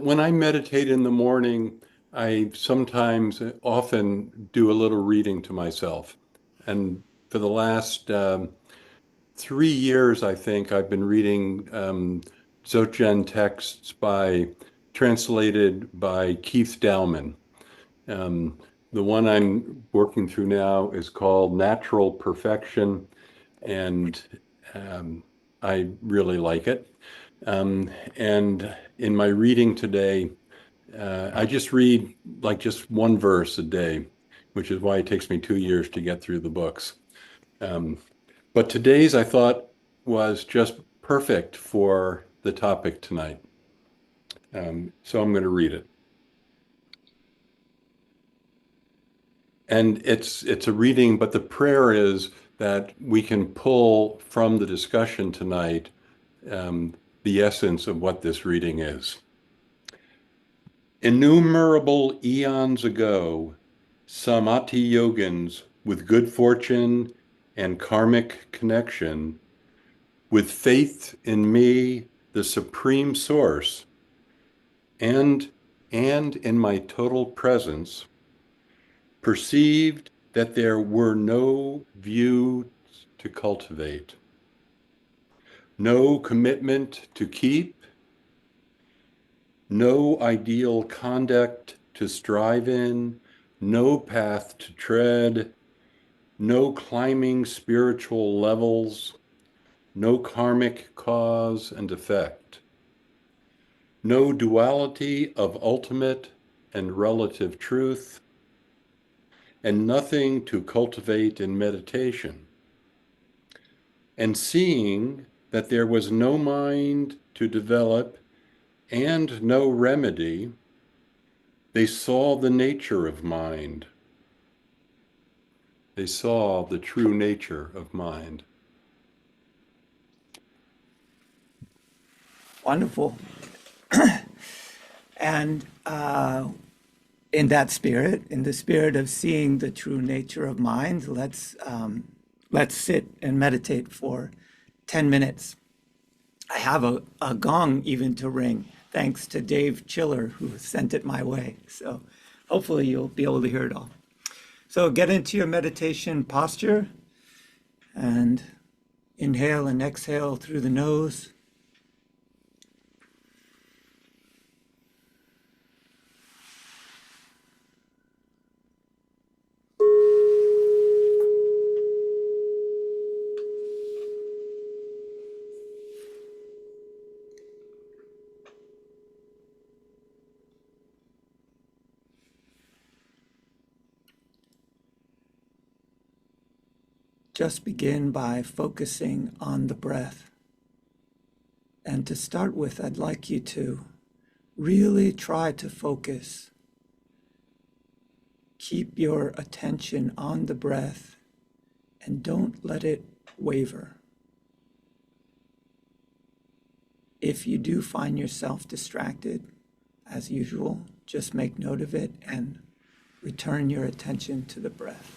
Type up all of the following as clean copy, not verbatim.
When I meditate in the morning, I sometimes often do a little reading to myself. And for the last 3 years, I think, I've been reading Dzogchen texts translated by Keith Dowman. Um, the one I'm working through now is called Natural Perfection, and um, I really like it. And in my reading today, I just read like just one verse a day, which is why it takes me 2 years to get through the books. Um, but today's I thought was just perfect for the topic tonight. So I'm going to read it. And it's a reading, but the prayer is that we can pull from the discussion tonight um, the essence of what this reading is. Innumerable eons ago, Samati yogins with good fortune and karmic connection, with faith in me, the supreme source, and and in my total presence, perceived that there were no views to cultivate, no commitment to keep, no ideal conduct to strive in, no path to tread, no climbing spiritual levels, no karmic cause and effect, no duality of ultimate and relative truth, and nothing to cultivate in meditation. And seeing that there was no mind to develop and no remedy, they saw the nature of mind. They saw the true nature of mind. Wonderful. And in that spirit, in the spirit of seeing the true nature of mind, let's sit and meditate for 10 minutes. I have a gong even to ring, thanks to Dave Chiller, who sent it my way. So hopefully you'll be able to hear it all. So get into your meditation posture and inhale and exhale through the nose. Just begin by focusing on the breath. And to start with, I'd like you to really try to focus. Keep your attention on the breath and don't let it waver. If you do find yourself distracted, as usual, just make note of it and return your attention to the breath.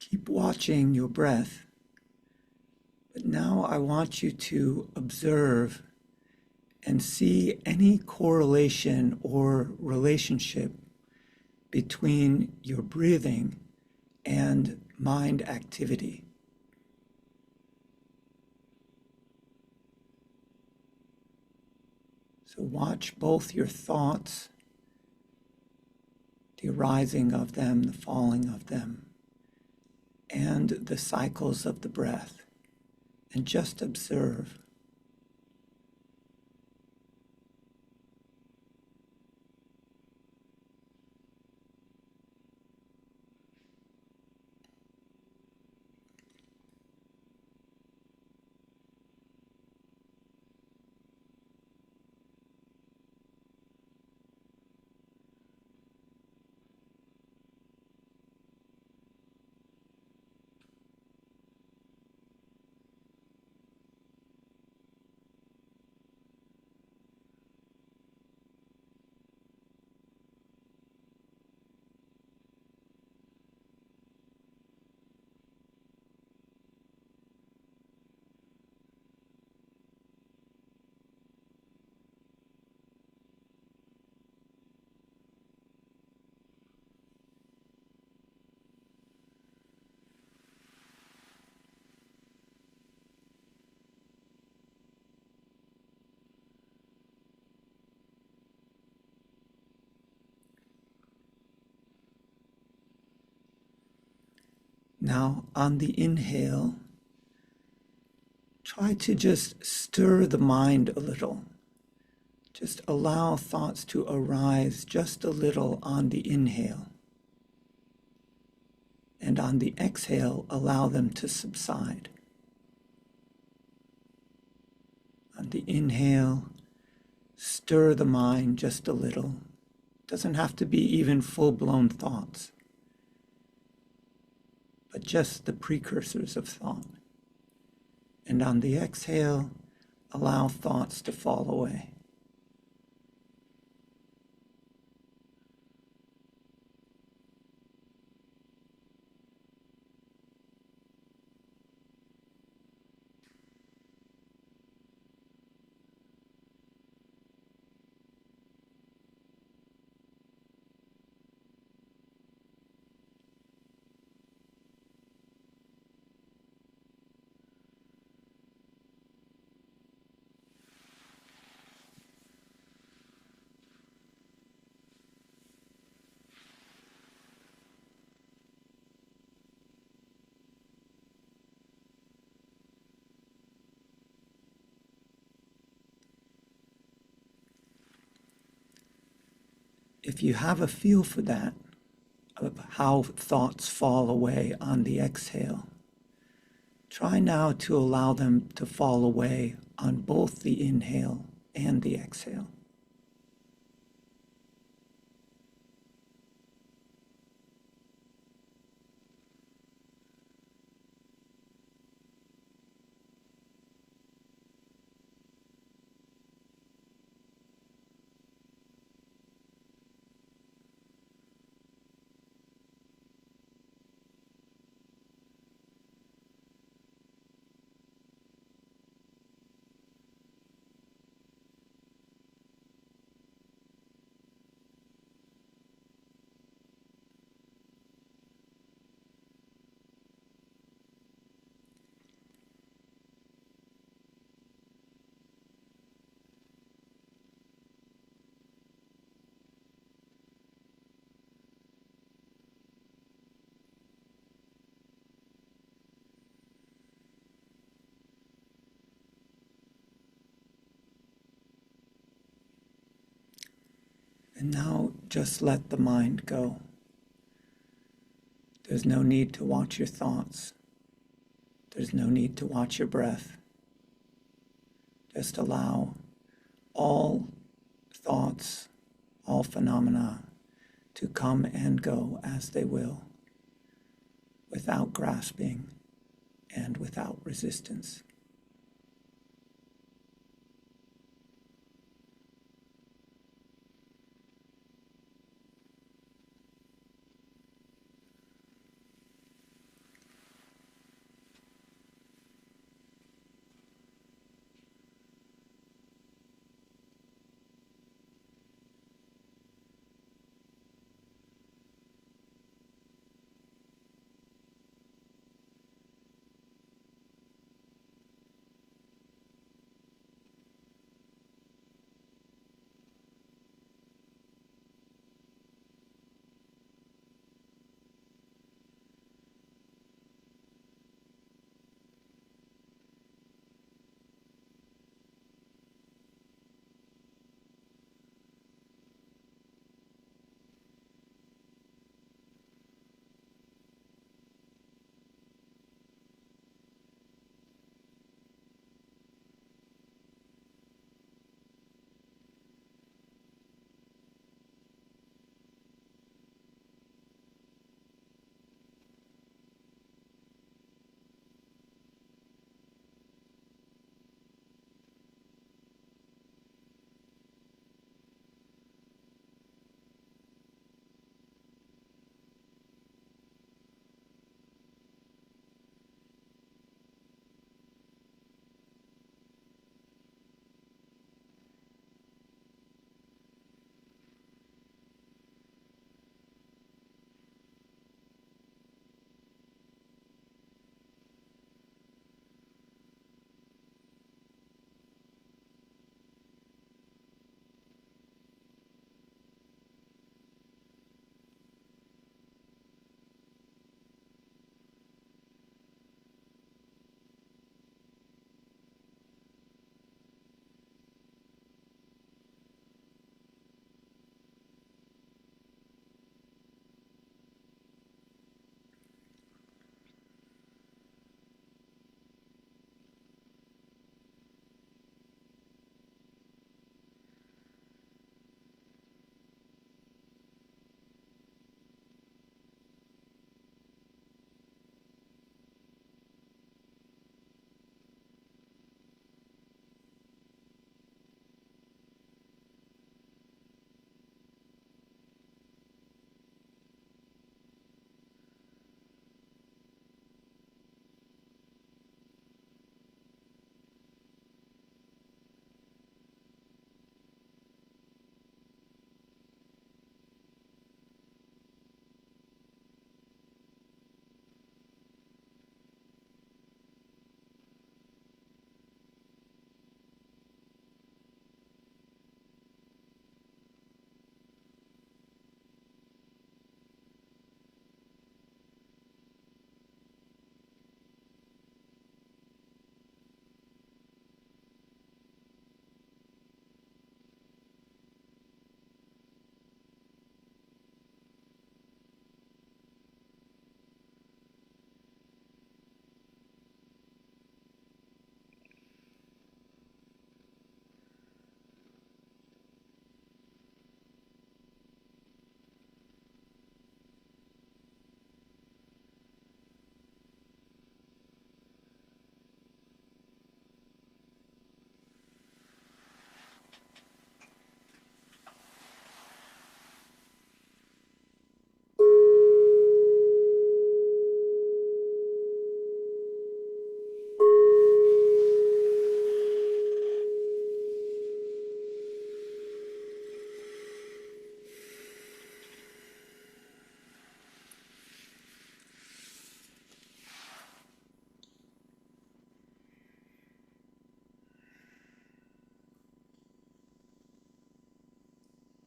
Keep watching your breath, but now I want you to observe and see any correlation or relationship between your breathing and mind activity. So watch both your thoughts, the arising of them, the falling of them, and the cycles of the breath, and just observe. Now, on the inhale, try to just stir the mind a little. Just allow thoughts to arise just a little on the inhale. And on the exhale, allow them to subside. On the inhale, stir the mind just a little. Doesn't have to be even full-blown thoughts, but just the precursors of thought. And on the exhale, allow thoughts to fall away. If you have a feel for that, of how thoughts fall away on the exhale, try now to allow them to fall away on both the inhale and the exhale. And now just let the mind go. There's no need to watch your thoughts. There's no need to watch your breath. Just allow all thoughts, all phenomena to come and go as they will, without grasping and without resistance.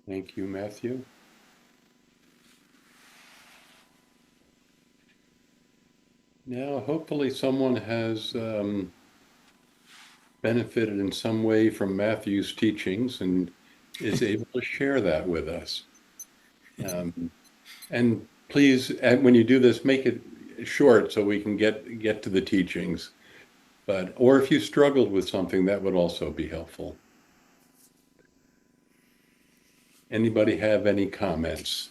Thank you, Matthew. Now, hopefully someone has benefited in some way from Matthew's teachings and is able to share that with us. Um, and please, when you do this, make it short so we can get to the teachings. But, or if you struggled with something, that would also be helpful. Anybody have any comments?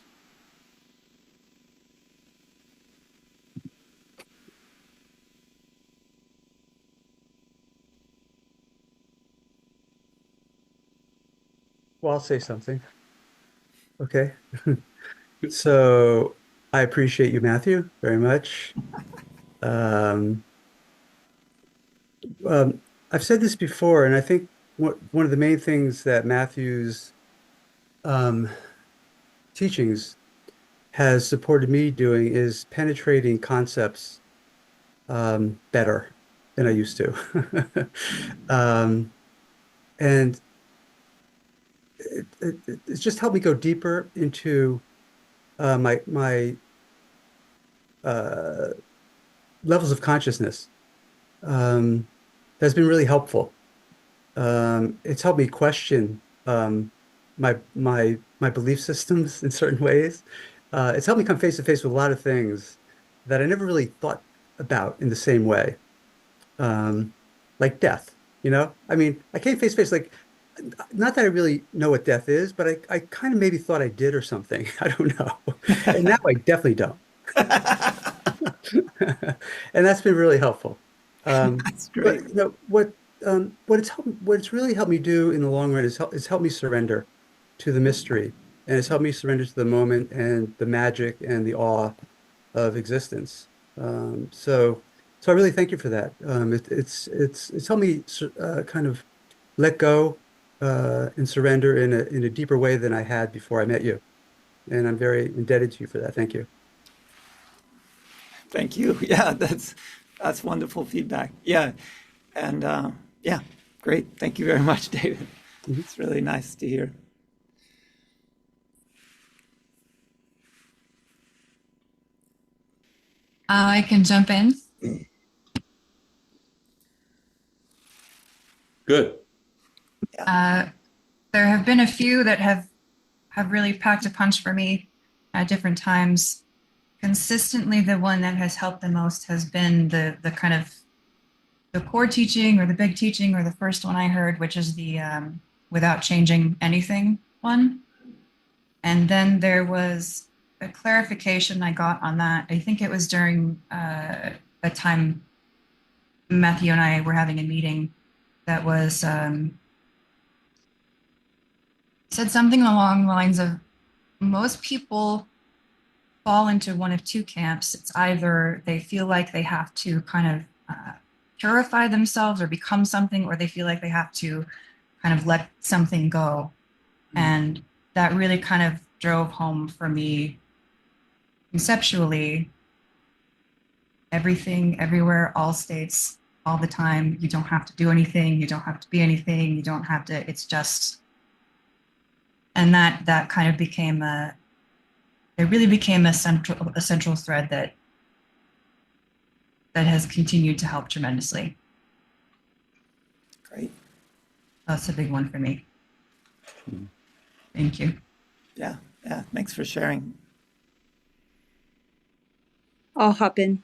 Well, I'll say something. Okay. So I appreciate you, Matthew, very much. Um, I've said this before, and I think one of the main things that Matthew's um, teachings has supported me doing is penetrating concepts better than I used to. Um, and it's just helped me go deeper into my uh, levels of consciousness. Um, that's been really helpful. It's helped me question my belief systems in certain ways. It's helped me come face to face with a lot of things that I never really thought about in the same way, um, like death. I mean, I came face to face like not that I really know what death is, but I kind of maybe thought I did or something. I don't know, and now I definitely don't. And that's been really helpful. That's But great. what it's really helped me do in the long run is help me surrender to the mystery, and it's helped me surrender to the moment and the magic and the awe of existence. So I really thank you for that. It's helped me kind of let go and surrender in a deeper way than I had before I met you, and I'm very indebted to you for that. Thank you. Thank you. Yeah, that's wonderful feedback. Yeah, and yeah, great. Thank you very much, David. Mhm. It's really nice to hear. I can jump in. Good. Uh, there have been a few that have really packed a punch for me at different times. Consistently, the one that has helped the most has been the kind of the core teaching or the big teaching or the first one I heard, which is the without changing anything one. And then there was a clarification I got on that. I think it was during a time Matthew and I were having a meeting that was said something along the lines of most people fall into one of two camps. It's either they feel like they have to kind of purify themselves or become something, or they feel like they have to kind of let something go. And that really kind of drove home for me conceptually everything, everywhere, all states, all the time. You don't have to do anything. You don't have to be anything. You don't have to, it's just, and that kind of became it really became a central thread that has continued to help tremendously. Great. That's a big one for me. Thank you. Yeah, yeah. Thanks for sharing. I'll hop in.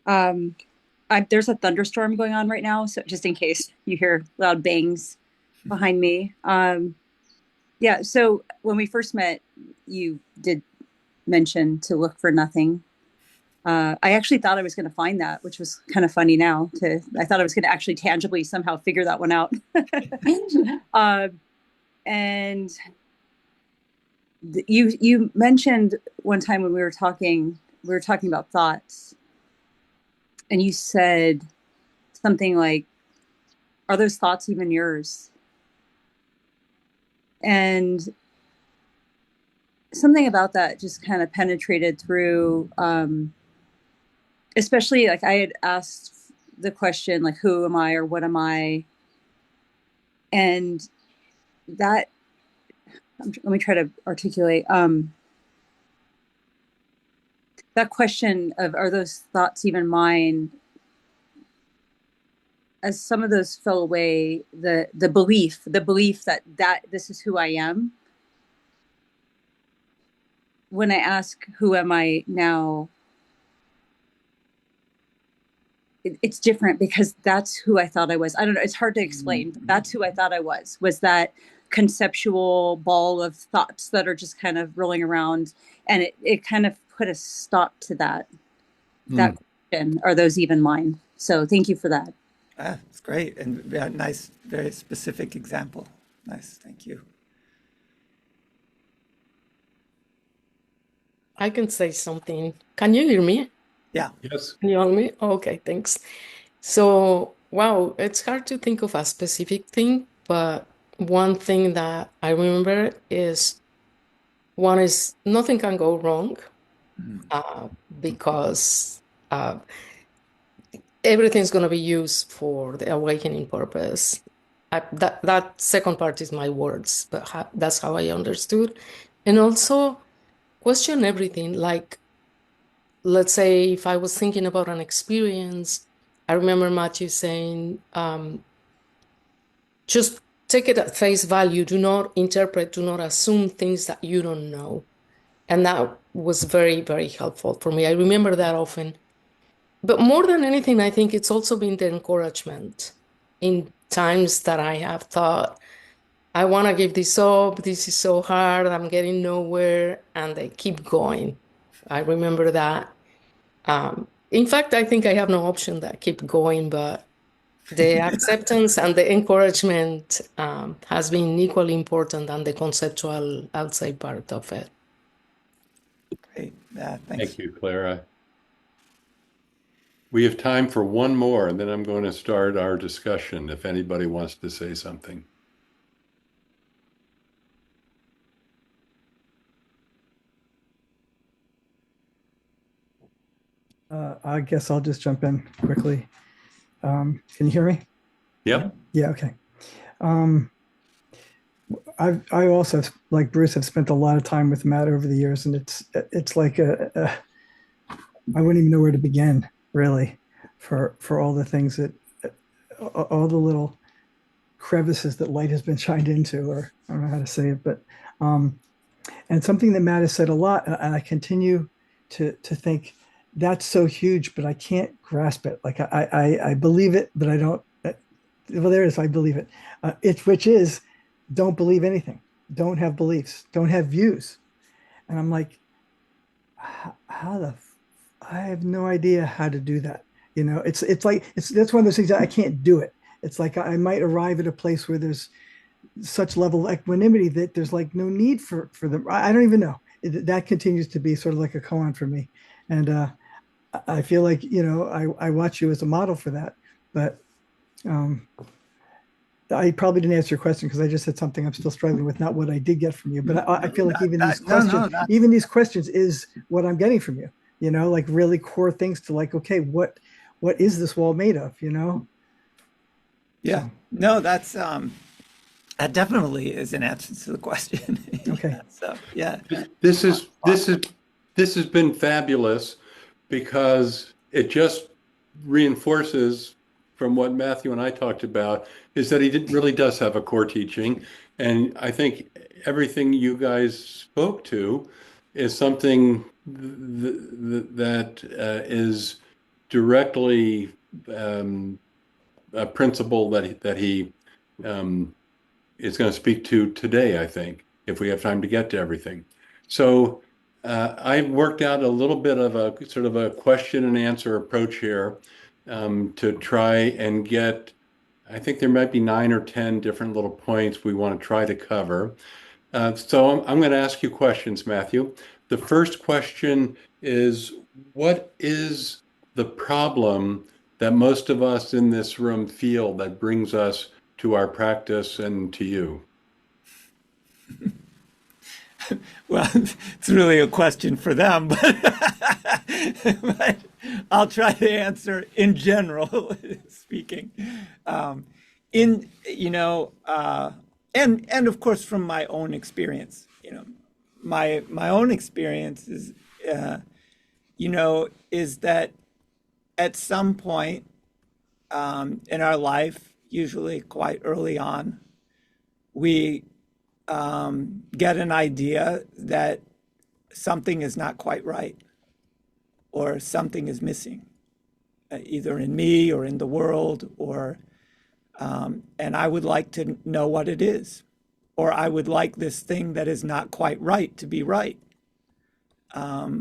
There's a thunderstorm going on right now, so just in case you hear loud bangs behind me. Yeah, so when we first met, you did mention to look for nothing. I actually thought I was going to find that, which was kind of funny now. I thought I was going to actually tangibly somehow figure that one out. And you mentioned one time when we were talking about thoughts, and you said something like, "Are those thoughts even yours?" And something about that just kind of penetrated through, especially like I had asked the question, like, who am I or what am I? And that let me try to articulate. That question of, are those thoughts even mine? As some of those fell away, the belief that this is who I am. When I ask, who am I now? It's different because that's who I thought I was. I don't know. It's hard to explain. But that's who I thought I was that conceptual ball of thoughts that are just kind of rolling around. And it kind of put a stop to that question. Are those even mine? So thank you for that. It's great. And nice, very specific example. Nice. Thank you. I can say something. Can you hear me? Yeah. Yes. Can you hear me? Okay, thanks. So, wow, it's hard to think of a specific thing, but one thing that I remember is one is nothing can go wrong because everything's going to be used for the awakening purpose. That second part is my words, but that's how I understood. And also question everything. Like, let's say if I was thinking about an experience, I remember Matthew saying, just take it at face value. Do not interpret, do not assume things that you don't know. And that was very, very helpful for me. I remember that often. But more than anything, I think it's also been the encouragement in times that I have thought, I want to give this up. This is so hard. I'm getting nowhere. And they keep going. I remember that. In fact, I think I have no option that keep going, but the acceptance and the encouragement has been equally important than the conceptual outside part of it. Great. Thanks. Thank you, Clara. We have time for one more, and then I'm going to start our discussion if anybody wants to say something. I guess I'll just jump in quickly. Can you hear me? Yep. Yeah, okay. I also, like Bruce, have spent a lot of time with Matt over the years, and it's like I wouldn't even know where to begin, really, for all the things that, all the little crevices that light has been shined into, or I don't know how to say it, but and something that Matt has said a lot, and I continue to think that's so huge, but I can't grasp it. Like I believe it, but I don't. Well, there it is. I believe it. Which is, don't believe anything. Don't have beliefs. Don't have views. And I'm like, I have no idea how to do that. You know, it's like that's one of those things that I can't do it. It's like I might arrive at a place where there's such level of equanimity that there's like no need for them. I don't even know. That continues to be sort of like a koan for me, and I feel like, you know, I watch you as a model for that. But I probably didn't answer your question because I just said something I'm still struggling with, not what I did get from you. But I feel like even these questions, even these questions is what I'm getting from you. You know, like really core things to like, okay, what is this wall made of? You know? Yeah. So, No, that's that definitely is an answer to the question. okay. Yeah, so yeah. This has been fabulous because it just reinforces from what Matthew and I talked about is that he really does have a core teaching. And I think everything you guys spoke to is something that is directly a principle that he is going to speak to today, I think, if we have time to get to everything. So I worked out a little bit of a sort of a question and answer approach here to try and get, I think there might be 9 or 10 different little points we want to try to cover. So I'm going to ask you questions, Matthew. The first question is, what is the problem that most of us in this room feel that brings us to our practice and to you? Well, it's really a question for them, but I'll try to answer in general speaking. In, you know, and of course from my own experience, my own experience is, is that at some point in our life, usually quite early on, we get an idea that something is not quite right or something is missing, either in me or in the world, or and I would like to know what it is, or I would like this thing that is not quite right to be right,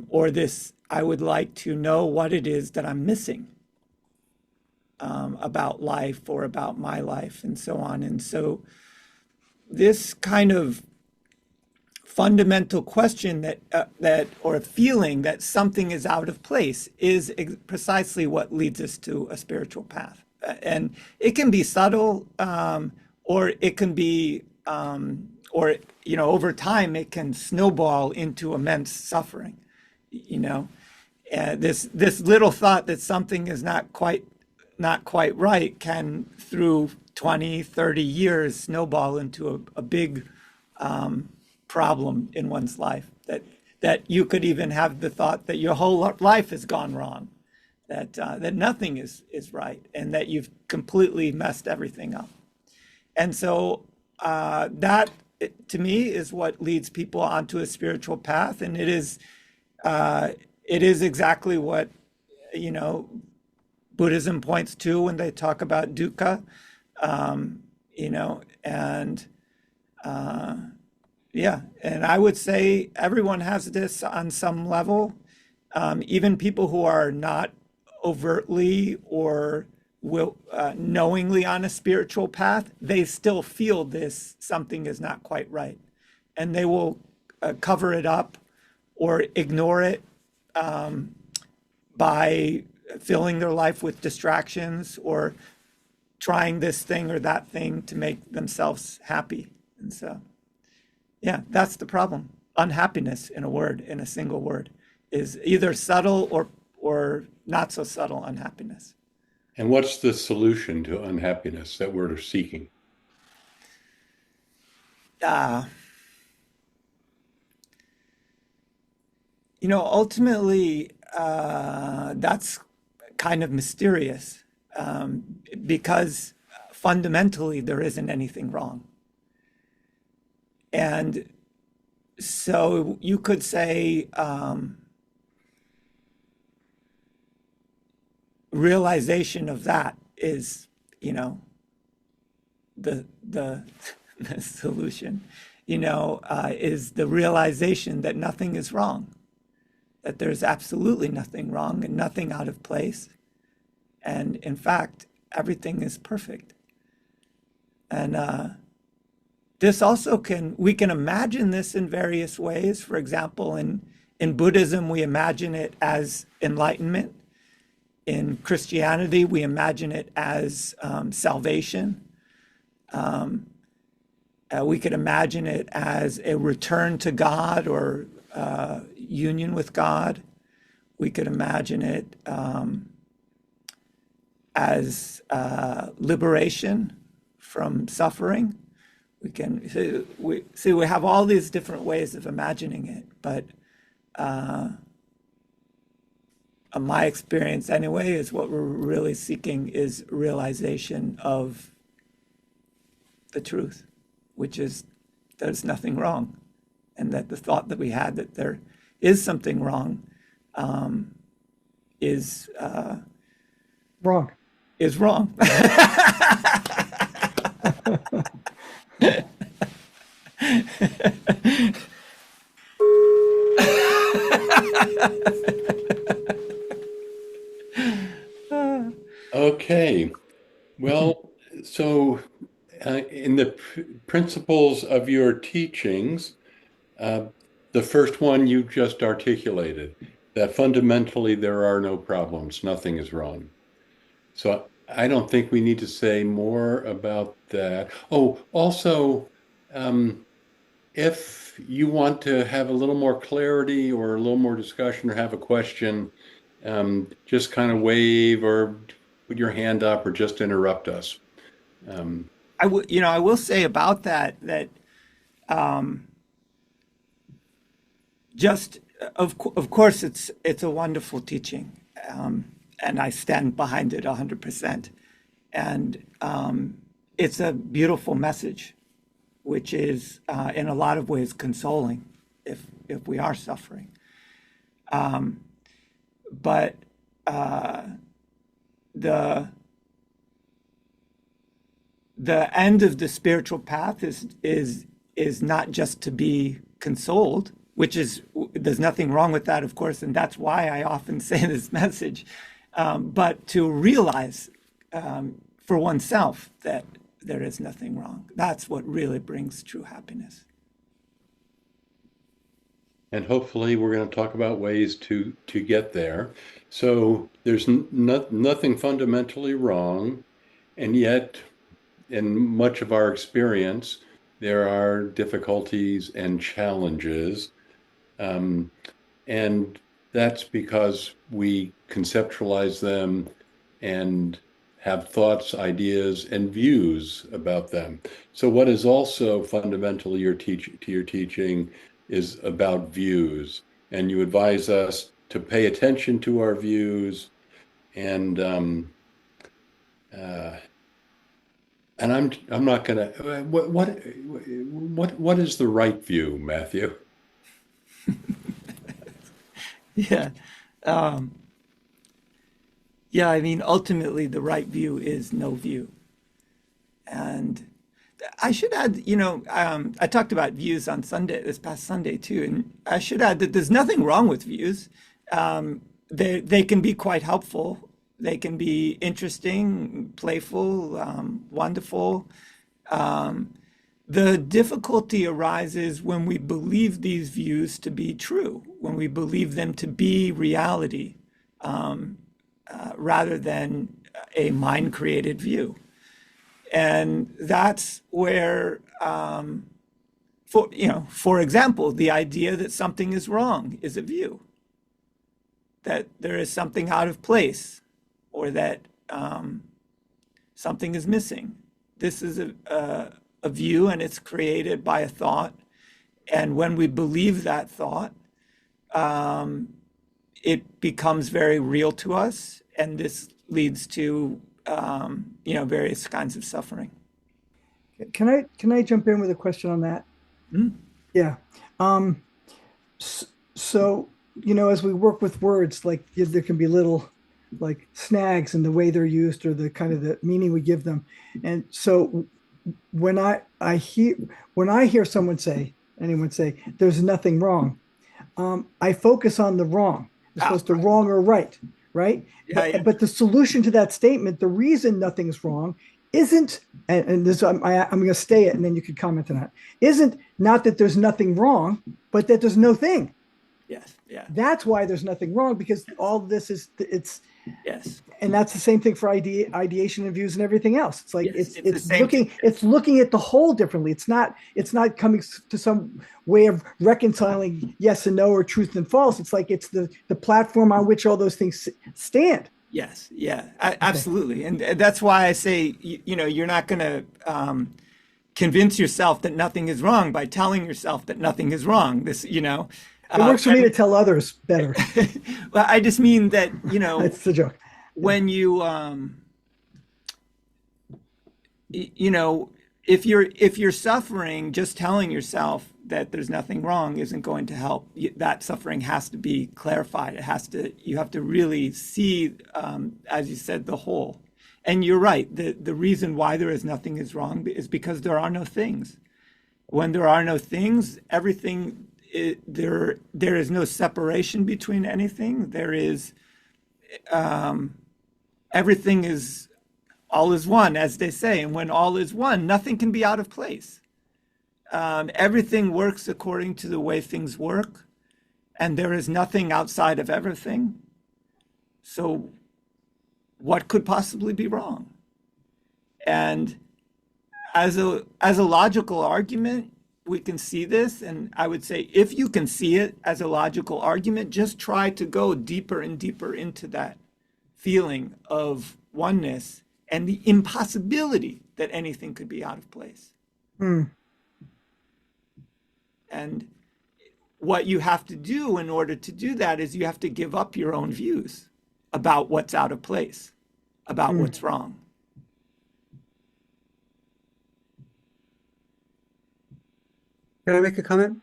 or this I would like to know what it is that I'm missing about life or about my life and so on. And so this kind of fundamental question that or a feeling that something is out of place is precisely what leads us to a spiritual path. And it can be subtle, or it can be, over time it can snowball into immense suffering. This little thought that something is not quite right can, through 20, 30 years, snowball into a big problem in one's life, that you could even have the thought that your whole life has gone wrong, that nothing is right, and that you've completely messed everything up. And so that, to me, is what leads people onto a spiritual path, and it is exactly what Buddhism points to when they talk about dukkha, and yeah, and I would say everyone has this on some level, even people who are not overtly or knowingly on a spiritual path, they still feel this something is not quite right, and they will cover it up or ignore it by filling their life with distractions or trying this thing or that thing to make themselves happy. And so, yeah, that's the problem. Unhappiness, in a single word, is either subtle or not so subtle unhappiness. And what's the solution to unhappiness that we're seeking? Ultimately, that's kind of mysterious, because fundamentally there isn't anything wrong. And so you could say realization of that is, the the solution, is the realization that nothing is wrong, that there's absolutely nothing wrong and nothing out of place. And in fact, everything is perfect. And this also we can imagine this in various ways. For example, in Buddhism, we imagine it as enlightenment. In Christianity, we imagine it as salvation. We could imagine it as a return to God or union with God. We could imagine it as liberation from suffering. We have all these different ways of imagining it, but my experience anyway is what we're really seeking is realization of the truth, which is there's nothing wrong, and that the thought that we had that there is something wrong is Wrong. is wrong. Okay. Well, so in the principles of your teachings, the first one you just articulated, that fundamentally there are no problems, nothing is wrong. So I don't think we need to say more about that. Oh, also, if you want to have a little more clarity or a little more discussion or have a question, just kind of wave or put your hand up or just interrupt us. I will say about that just of course it's a wonderful teaching, and I stand behind it 100%. And it's a beautiful message, which is in a lot of ways consoling if we are suffering. But the end of the spiritual path is not just to be consoled, which is, there's nothing wrong with that, of course, and that's why I often say this message, but to realize for oneself that there is nothing wrong. That's what really brings true happiness. And hopefully we're going to talk about ways to get there. So there's nothing fundamentally wrong, and yet in much of our experience, there are difficulties and challenges. And that's because we conceptualize them and have thoughts, ideas, and views about them. So what is also fundamental to your teaching is about views. And you advise us to pay attention to our views, and I'm not gonna, what is the right view, Matthew? Yeah. Yeah, I mean, ultimately, the right view is no view. And I should add, I talked about views on Sunday, this past Sunday too, and I should add that there's nothing wrong with views. They can be quite helpful. They can be interesting, playful, wonderful. The difficulty arises when we believe these views to be true, when we believe them to be reality, rather than a mind-created view. And that's where, for example, the idea that something is wrong is a view, that there is something out of place, or that something is missing. This is a view, and it's created by a thought. And when we believe that thought, it becomes very real to us, and this leads to various kinds of suffering. Can I jump in with a question on that? Yeah. So, as we work with words, like there can be little like snags in the way they're used or the kind of the meaning we give them. And so when I hear anyone say there's nothing wrong, I focus on the wrong as opposed to wrong or right. Yeah. But the solution to that statement, the reason nothing's wrong isn't, and this I'm going to say it and then you could comment on that, isn't not that there's nothing wrong, but that there's no thing. Yes. Yeah. That's why there's nothing wrong, because all this is, Yes. and that's the same thing for ideation and views and everything else. It's like Yes, it's looking at the whole differently. It's not coming to some way of reconciling yes and no or truth and false. It's like it's the platform on which all those things stand. Yes. Yeah. Absolutely. And that's why I say you're not going to convince yourself that nothing is wrong by telling yourself that nothing is wrong. It works for me to tell others better. Well, I just mean that, That's the joke. when you, if you're suffering, just telling yourself that there's nothing wrong isn't going to help. That suffering has to be clarified. You have to really see, as you said, the whole. And you're right. The reason why there is nothing is wrong is because there are no things. When there are no things, everything, there is no separation between anything. There is, everything is, all is one, as they say. And when all is one, nothing can be out of place. Everything works according to the way things work, and there is nothing outside of everything. So what could possibly be wrong? And as a logical argument, we can see this, and I would say if you can see it as a logical argument, just try to go deeper and deeper into that feeling of oneness and the impossibility that anything could be out of place. Hmm. And what you have to do in order to do that is you have to give up your own views about what's out of place, about Hmm. what's wrong. Can I make a comment?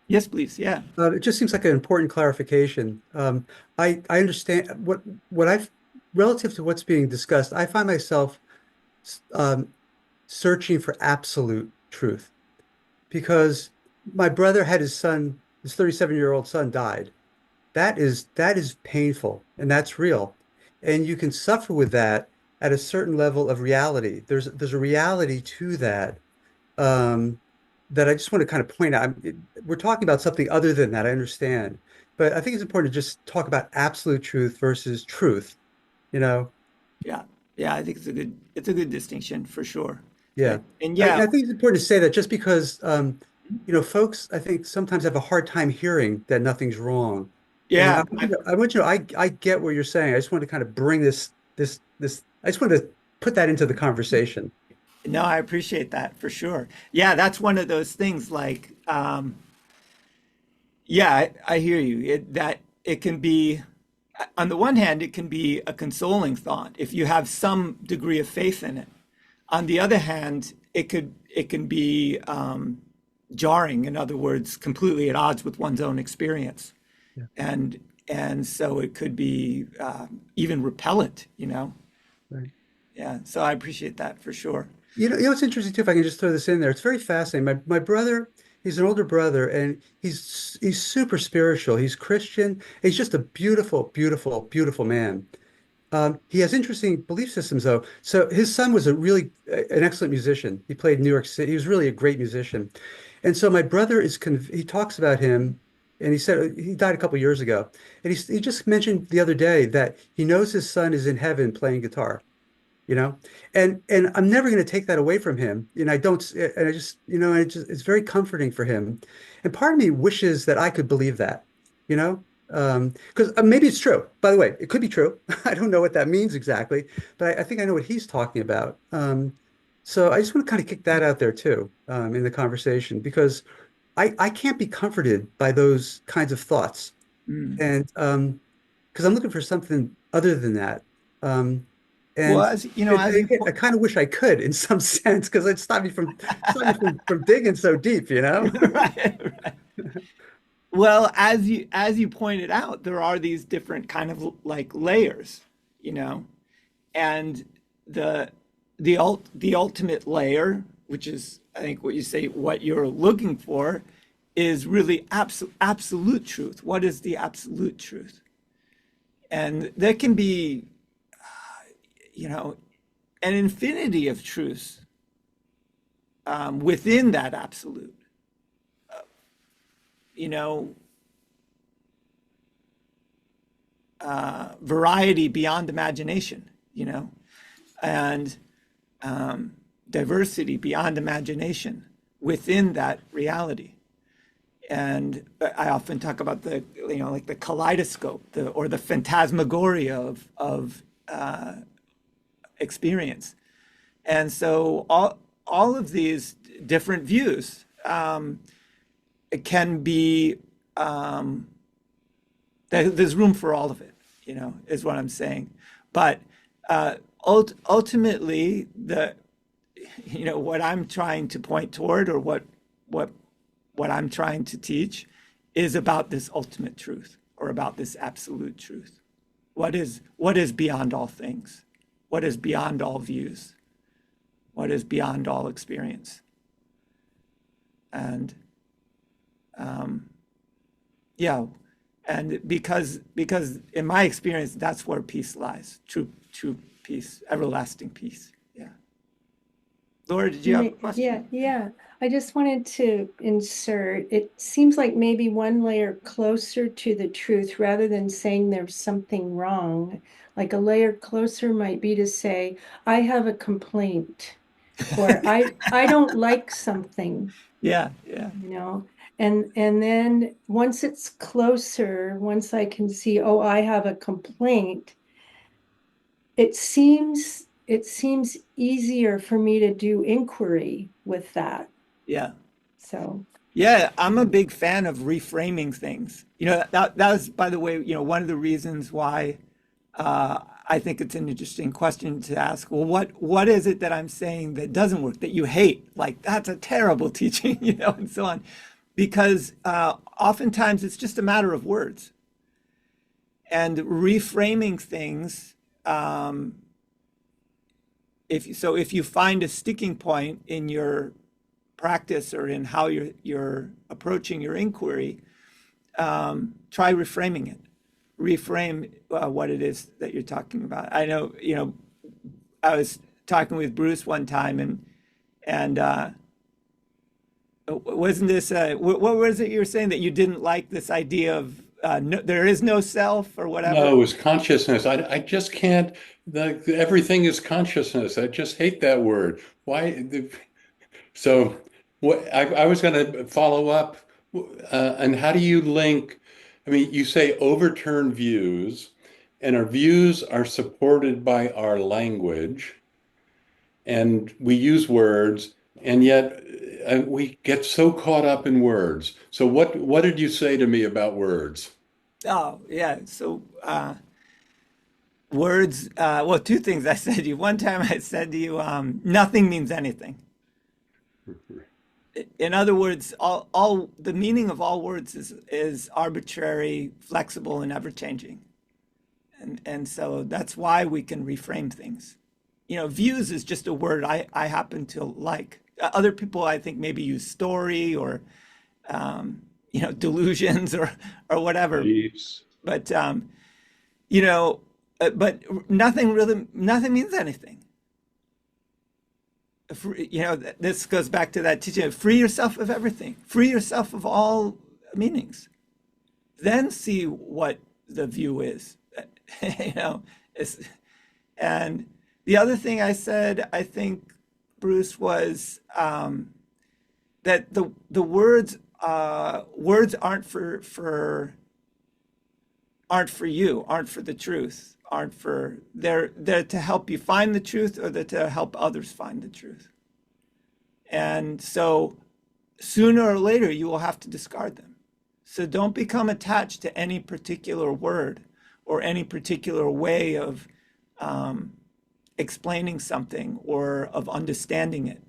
Yes, please. Yeah. It just seems like an important clarification. I understand what I've relative to what's being discussed. I find myself um, searching for absolute truth because my brother had his son, his 37-year-old son died. That is painful and that's real. And you can suffer with that at a certain level of reality. There's a reality to that um, that I just want to kind of point out. We're talking about something other than that, I understand. But I think it's important to just talk about absolute truth versus truth, you know? Yeah. Yeah. I think it's a good distinction for sure. Yeah. And I, yeah, I think it's important to say that just because, folks, I think sometimes have a hard time hearing that nothing's wrong. And yeah. I want you to know, I get what you're saying. I just want to kind of bring I just want to put that into the conversation. No, I appreciate that for sure. Yeah, that's one of those things like, yeah, I hear you. That it can be, on the one hand, it can be a consoling thought if you have some degree of faith in it. On the other hand, it can be jarring. In other words, completely at odds with one's own experience, Yeah. and so it could be even repellent. Right. Yeah. So I appreciate that for sure. It's interesting too, if I can just throw this in there. It's very fascinating. My brother, he's an older brother, and he's super spiritual. He's Christian. He's just a beautiful, beautiful, beautiful man. He has interesting belief systems, though. So his son was an excellent musician. He played in New York City. He was really a great musician. And so my brother he talks about him, and he said he died a couple years ago. And he just mentioned the other day that he knows his son is in heaven playing guitar, you know, and I'm never going to take that away from him. And I don't, and I just, it's very comforting for him. And part of me wishes that I could believe that, you know, because maybe it's true. By the way, it could be true. I don't know what that means exactly, but I think I know what he's talking about. So I just want to kind of kick that out there too, in the conversation because I can't be comforted by those kinds of thoughts, Mm. and because I'm looking for something other than that. Um, Well, and I kind of wish I could in some sense because it stopped me from digging so deep, you know? right, right. Well, as you pointed out, there are these different kind of like layers, you know, and the the ultimate layer, which is I think what you say, what you're looking for, is really absolute truth. What is the absolute truth? And there can be, an infinity of truths within that absolute. You know, variety beyond imagination. And diversity beyond imagination within that reality. And I often talk about like the kaleidoscope, or the phantasmagoria of experience. And so all of these different views it can be there's room for all of it, is what I'm saying. But ultimately, what I'm trying to point toward, or what I'm trying to teach, is about this ultimate truth, or about this absolute truth. What is beyond all things? What is beyond all views? What is beyond all experience? And yeah, and because in my experience, that's where peace lies. True peace, everlasting peace. Yeah. Laura, did you have a question? Yeah, yeah. I just wanted to insert, it seems like maybe one layer closer to the truth rather than saying there's something wrong. Like a layer closer might be to say, I have a complaint, or I don't like something, Yeah, yeah. you know. And then once it's closer, once I can see, oh, I have a complaint, it seems it seems easier for me to do inquiry with that. Yeah. So, Yeah, I'm a big fan of reframing things. That was, by the way, one of the reasons why I think it's an interesting question to ask. Well, what is it that I'm saying that doesn't work, that you hate? Like, that's a terrible teaching, and so on. Because oftentimes it's just a matter of words. And reframing things, if you find a sticking point in your practice or in how you're approaching your inquiry, try reframing it. Reframe what it is that you're talking about. I know, I was talking with Bruce one time, and wasn't this what was it you were saying, that you didn't like this idea of no, there is no self or whatever? No, it's consciousness. I just can't. Everything is consciousness. I just hate that word. Why? So, what I was going to follow up, and how do you link? I mean, you say overturn views, and our views are supported by our language, and we use words, and yet we get so caught up in words. So, what did you say to me about words? Oh, yeah. So words, well, two things I said to you. One time I said to you, nothing means anything. In other words, all the meaning of all words is arbitrary, flexible, and ever changing. And so that's why we can reframe things. Views is just a word I happen to like. Other people, I think, maybe use story or delusions or whatever. Beliefs. But but nothing means anything. This goes back to that teaching: free yourself of everything, free yourself of all meanings, then see what the view is. And the other thing I said, I think, Bruce, was that the words aren't for you, aren't for the truth, they're to help you find the truth, or they're to help others find the truth. And so sooner or later you will have to discard them. So don't become attached to any particular word or any particular way of explaining something or of understanding it.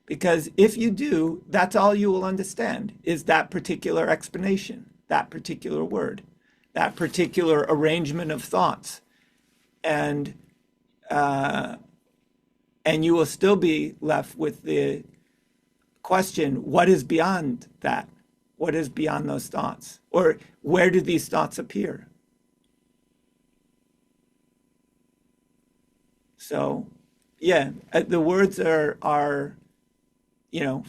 Because if you do, that's all you will understand, is that particular explanation, that particular word, that particular arrangement of thoughts. And you will still be left with the question, what is beyond that? What is beyond those thoughts? Or where do these thoughts appear? So, yeah, the words are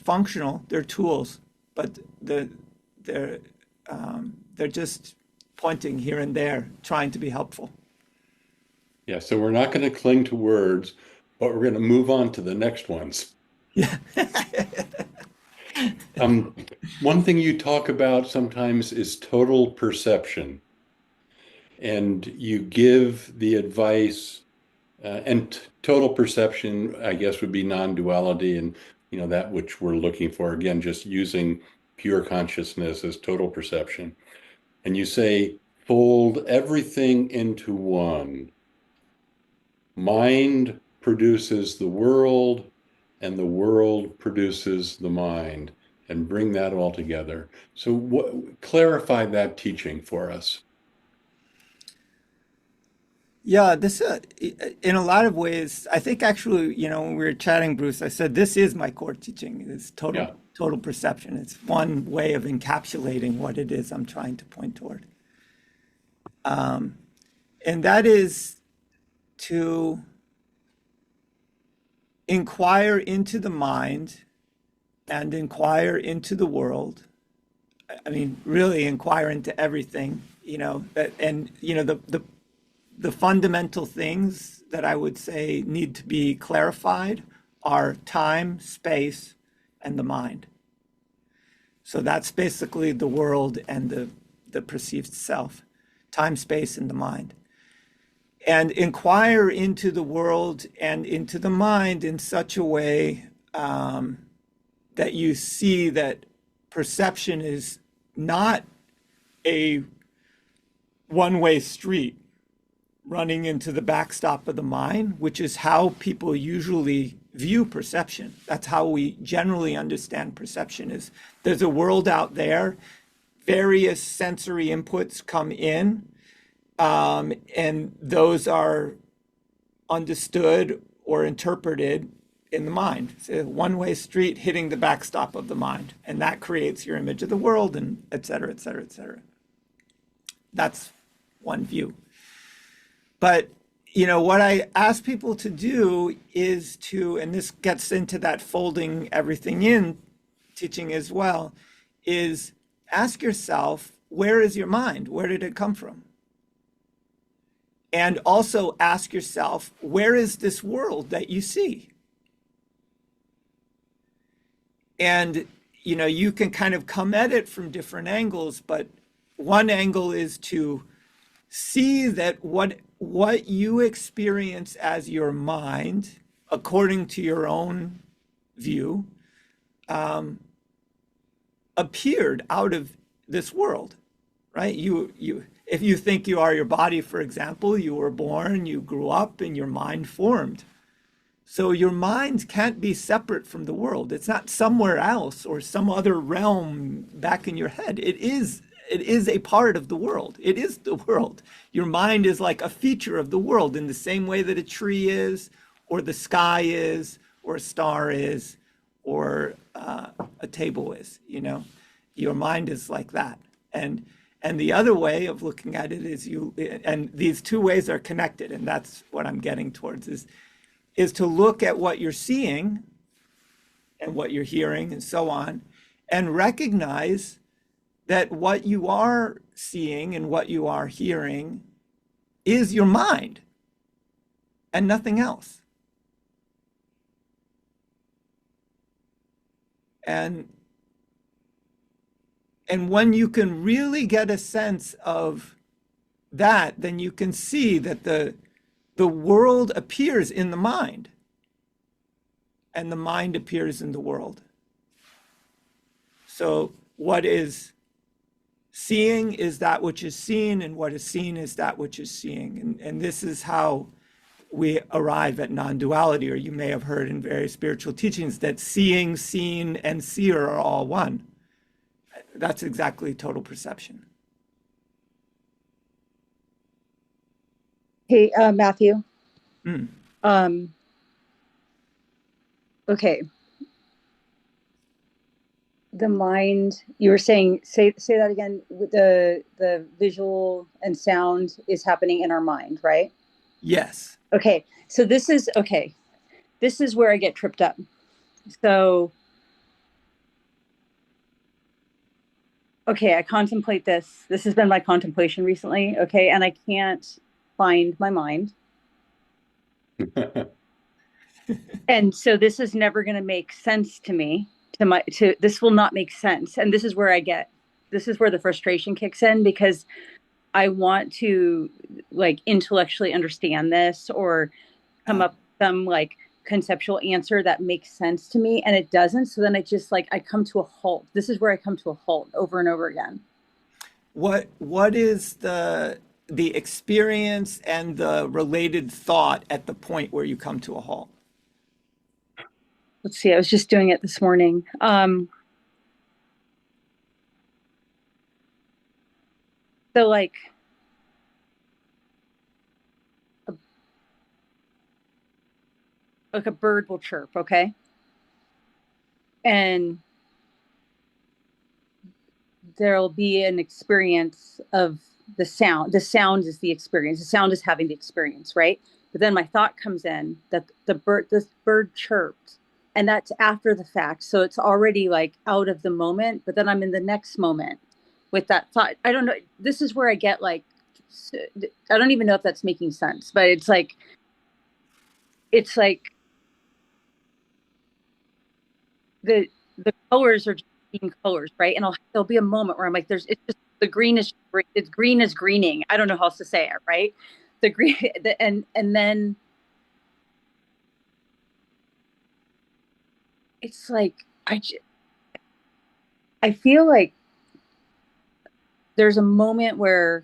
functional. They're tools, but they're just pointing here and there, trying to be helpful. Yeah, so we're not going to cling to words, but we're going to move on to the next ones. Yeah. One thing you talk about sometimes is total perception, and you give the advice, and total perception, I guess, would be non-duality, and that which we're looking for. Again, just using pure consciousness as total perception. And you say, fold everything into one. Mind produces the world, and the world produces the mind, and bring that all together. So clarify that teaching for us. Yeah, this in a lot of ways, I think actually, when we were chatting, Bruce, I said this is my core teaching. It's total perception. It's one way of encapsulating what it is I'm trying to point toward. And that is to inquire into the mind and inquire into the world. I mean, really inquire into everything, and the fundamental things that I would say need to be clarified are time, space, and the mind. So that's basically the world and the perceived self, time, space, and the mind. and inquire into the world and into the mind in such a way that you see that perception is not a one-way street running into the backstop of the mind, which is how people usually view perception. That's how we generally understand perception is there's a world out there, various sensory inputs come in, and those are understood or interpreted in the mind. It's a one-way street hitting the backstop of the mind, and that creates your image of the world, and et cetera, et cetera, et cetera. That's one view. But, what I ask people to do is to, and this gets into that folding everything in teaching as well, is ask yourself, where is your mind? Where did it come from? And also ask yourself, where is this world that you see? And, you can kind of come at it from different angles, but one angle is to see that what you experience as your mind, according to your own view, appeared out of this world, right? If you think you are your body, for example, you were born, you grew up, and your mind formed. So your mind can't be separate from the world. It's not somewhere else or some other realm back in your head. It is a part of the world. It is the world. Your mind is like a feature of the world in the same way that a tree is, or the sky is, or a star is, or a table is, Your mind is like that. And the other way of looking at it is and these two ways are connected, and that's what I'm getting towards, is to look at what you're seeing and what you're hearing and so on, and recognize that what you are seeing and what you are hearing is your mind and nothing else. And when you can really get a sense of that, then you can see that the world appears in the mind, and the mind appears in the world. So what is seeing is that which is seen, and what is seen is that which is seeing. And this is how we arrive at non-duality, or you may have heard in various spiritual teachings that seeing, seen, and seer are all one. That's exactly total perception. Hey, Matthew. Mm. Okay. The mind, you were saying, say that again. The visual and sound is happening in our mind, right? Yes. Okay. So this is where I get tripped up. So, okay, I contemplate this. This has been my contemplation recently. Okay. And I can't find my mind. And so this is never going to make sense to me. This will not make sense. And this is where the frustration kicks in, because I want to intellectually understand this or come up with some conceptual answer that makes sense to me, and it doesn't. So then I just I come to a halt. This is where I come to a halt over and over again. What is the experience and the related thought at the point where you come to a halt? Let's see. I was just doing it this morning. So a bird will chirp, okay? And there'll be an experience of the sound. The sound is the experience. The sound is having the experience, right? But then my thought comes in that this bird chirped, and that's after the fact. So it's already out of the moment, but then I'm in the next moment with that thought. I don't know. This is where I get I don't even know if that's making sense, but it's the colors are just being colors, right? And there'll be a moment where I'm it's just the green is greening. I don't know how else to say it, right? the green, and then it's like I feel like there's a moment where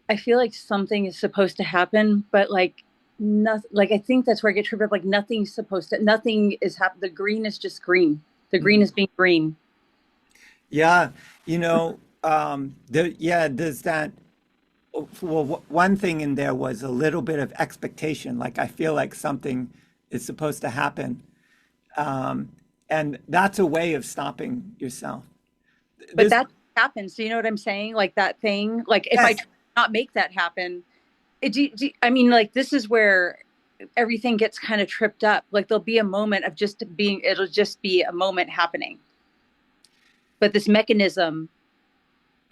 I feel like something is supposed to happen, but like nothing. Like I think that's where I get tripped up. Like nothing's supposed to. Nothing is happening. The green is just green. The green is being green. Yeah, there's that. Well, one thing in there was a little bit of expectation. Like I feel like something is supposed to happen, um, and that's a way of stopping yourself. But This, that happens. Do you know what I'm saying? Like that thing. Like if I yes, try to not make that happen, I mean, like this is where everything gets kind of tripped up. Like there'll be a moment of just being. It'll just be a moment happening. But this mechanism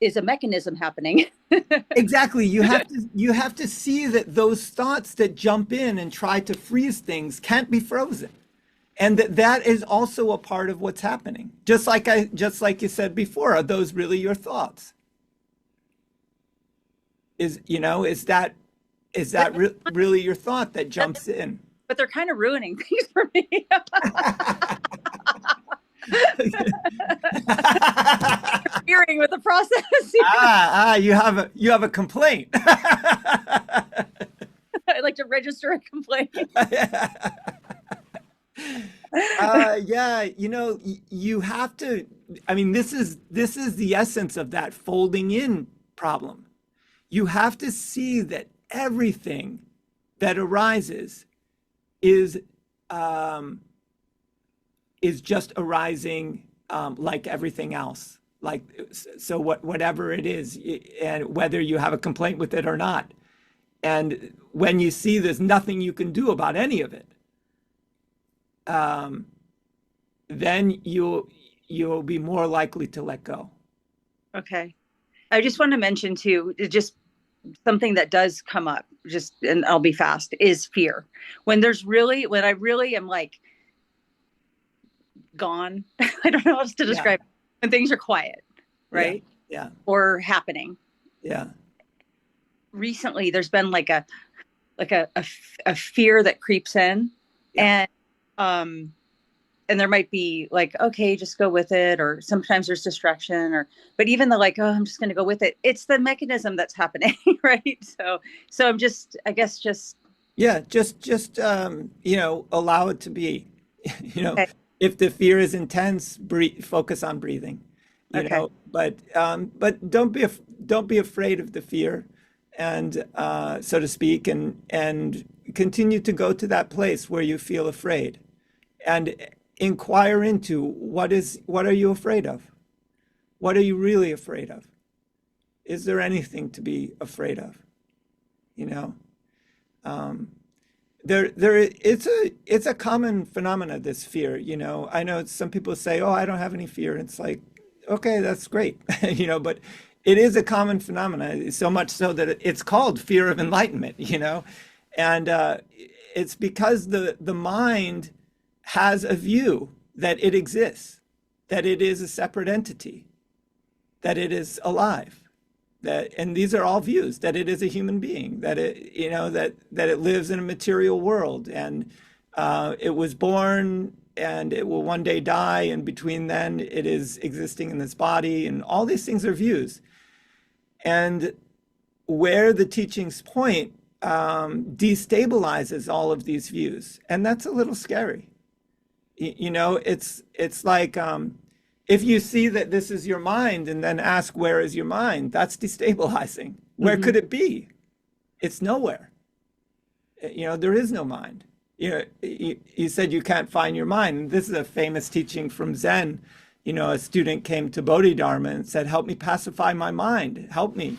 is a mechanism happening. exactly. You have to see that those thoughts that jump in and try to freeze things can't be frozen. And that is also a part of what's happening. Just like you said before, are those really your thoughts? Is that really your thought that jumps in? But they're kind of ruining things for me. Interfering with the process. You have a complaint. I'd like to register a complaint. Yeah, you have to. I mean, this is the essence of that folding in problem. You have to see that everything that arises is just arising like everything else. Like so, whatever it is, and whether you have a complaint with it or not. And when you see there's nothing you can do about any of it, then you'll be more likely to let go. Okay. I just want to mention too, just something that does come up, and I'll be fast, is fear. When I really am like gone, I don't know how else to describe it. When things are quiet, right? Yeah. Or happening. Yeah. Recently, there's been like a fear that creeps in, Yeah. and there might be like, okay, just go with it, or sometimes there's distraction, but even the like, oh, I'm just going to go with it. It's the mechanism that's happening, right? So I'm just, I guess, just Yeah. Just allow it to be. okay. If the fear is intense, focus on breathing. Okay. But don't be afraid of the fear, and so to speak, and continue to go to that place where you feel afraid, and inquire into what are you afraid of? What are you really afraid of? Is there anything to be afraid of? It's a common phenomena, this fear. I know some people say, oh, I don't have any fear. It's like, okay, that's great. But it is a common phenomena, so much so that it's called fear of enlightenment. And it's because the mind has a view that it exists, that it is a separate entity, that it is alive, and these are all views, that it is a human being, that it lives in a material world, and it was born, and it will one day die, and between then it is existing in this body, and all these things are views. And where the teachings point destabilizes all of these views, and that's a little scary. It's like if you see that this is your mind and then ask, where is your mind? That's destabilizing. Where could it be? It's nowhere. There is no mind. You said you can't find your mind. And this is a famous teaching from Zen. A student came to Bodhidharma and said, help me pacify my mind. Help me.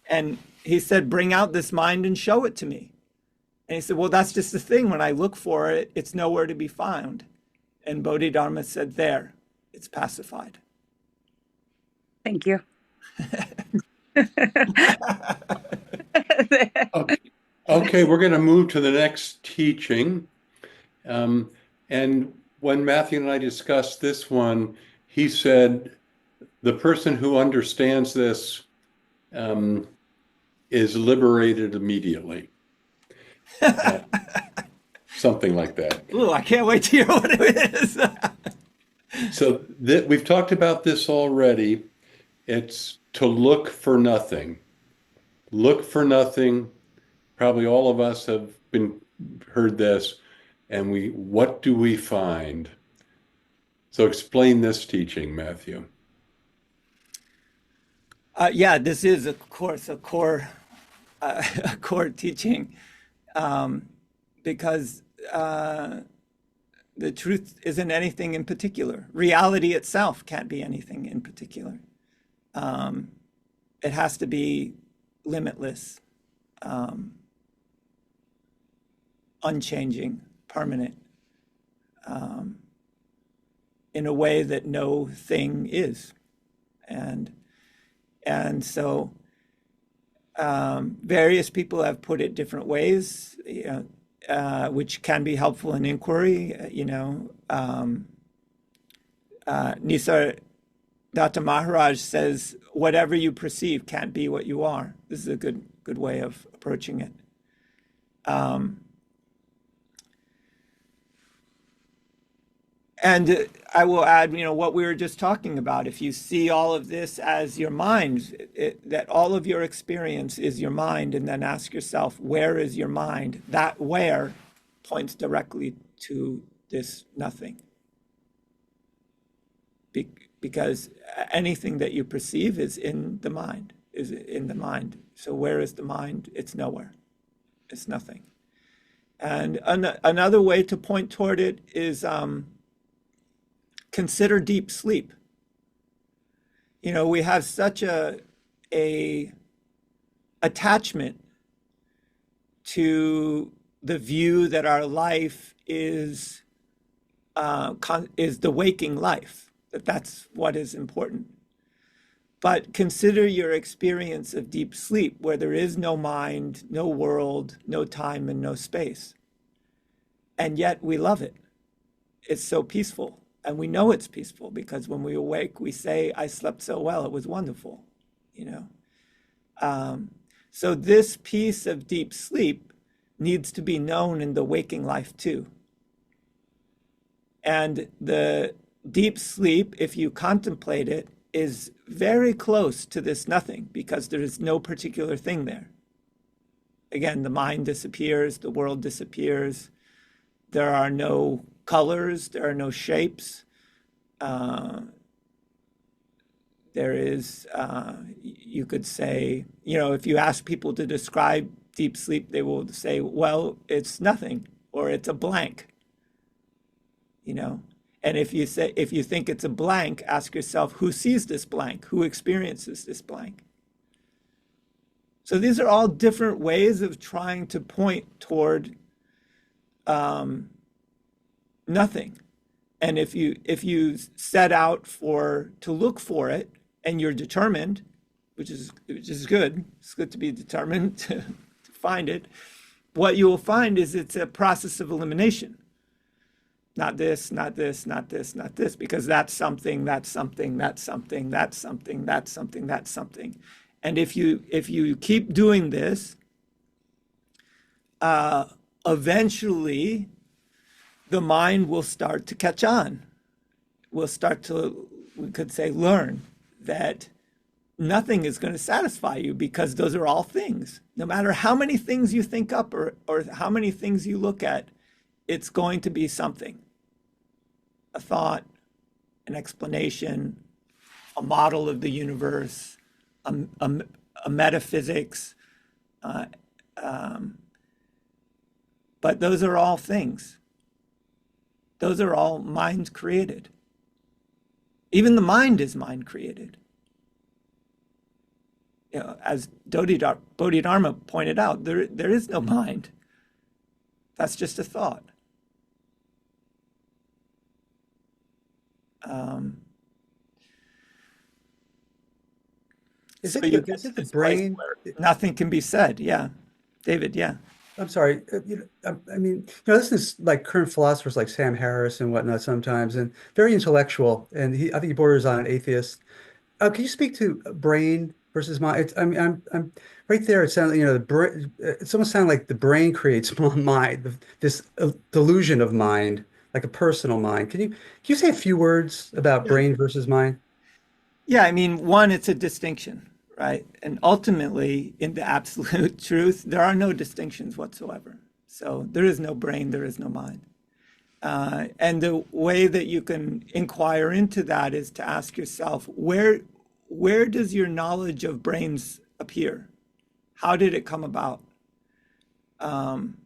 And he said, bring out this mind and show it to me. And he said, well, that's just the thing. When I look for it, it's nowhere to be found. And Bodhidharma said, there, it's pacified. Thank you. Okay, we're going to move to the next teaching. And when Matthew and I discussed this one, he said, the person who understands this is liberated immediately. Something like that. Ooh, I can't wait to hear what it is. So we've talked about this already. It's to look for nothing. Look for nothing. Probably all of us have heard this. And what do we find? So explain this teaching, Matthew. Yeah, this is, of course, a core a core teaching, because the truth isn't anything in particular. Reality itself can't be anything in particular. It has to be limitless, unchanging, permanent, in a way that no thing is. And so various people have put it different ways, which can be helpful in inquiry. Nisargadatta Maharaj says, whatever you perceive can't be what you are. This is a good way of approaching it. And I will add, what we were just talking about. If you see all of this as your mind, that all of your experience is your mind, and then ask yourself, where is your mind? That where points directly to this nothing. Because anything that you perceive is in the mind, So where is the mind? It's nowhere. It's nothing. And another way to point toward it is consider deep sleep. We have such a attachment to the view that our life is the waking life, that's what is important. But consider your experience of deep sleep, where there is no mind, no world, no time, and no space. And yet we love it. It's so peaceful. And we know it's peaceful because when we awake, we say, I slept so well, it was wonderful, So this piece of deep sleep needs to be known in the waking life too. And the deep sleep, if you contemplate it, is very close to this nothing because there is no particular thing there. Again, the mind disappears, the world disappears. There are no colors, there are no shapes. There is, you could say, if you ask people to describe deep sleep, they will say, well, it's nothing, or it's a blank, And if you think it's a blank, ask yourself, who sees this blank? Who experiences this blank? So these are all different ways of trying to point toward nothing. And if you set out to look for it, and you're determined, which is good. It's good to be determined to find it. What you will find is it's a process of elimination. Not this, not this, not this, not this, because that's something, that's something, that's something, that's something, that's something, that's something. And if you keep doing this, eventually the mind will start to catch on. Will start to, we could say, learn that nothing is going to satisfy you because those are all things. No matter how many things you think up or how many things you look at, it's going to be something. A thought, an explanation, a model of the universe, a metaphysics. But those are all things. Those are all mind created. Even the mind is mind created. As Bodhidharma pointed out, there is no mind. That's just a thought. Is So it you the, get is to it the this place brain? where nothing can be said. Yeah, David. Yeah. I'm sorry. I mean, this is like current philosophers like Sam Harris and whatnot sometimes, and very intellectual. And I think he borders on an atheist. Can you speak to brain versus mind. It's, I mean, I'm right there. It sounds, the brain. It's almost sound like the brain creates mind, this delusion of mind, like a personal mind. Can you say a few words about Yeah. brain versus mind? Yeah, I mean, one, it's a distinction, right? And ultimately, in the absolute truth, there are no distinctions whatsoever. So there is no brain, there is no mind. And the way that you can inquire into that is to ask yourself, where does your knowledge of brains appear? How did it come about? Um,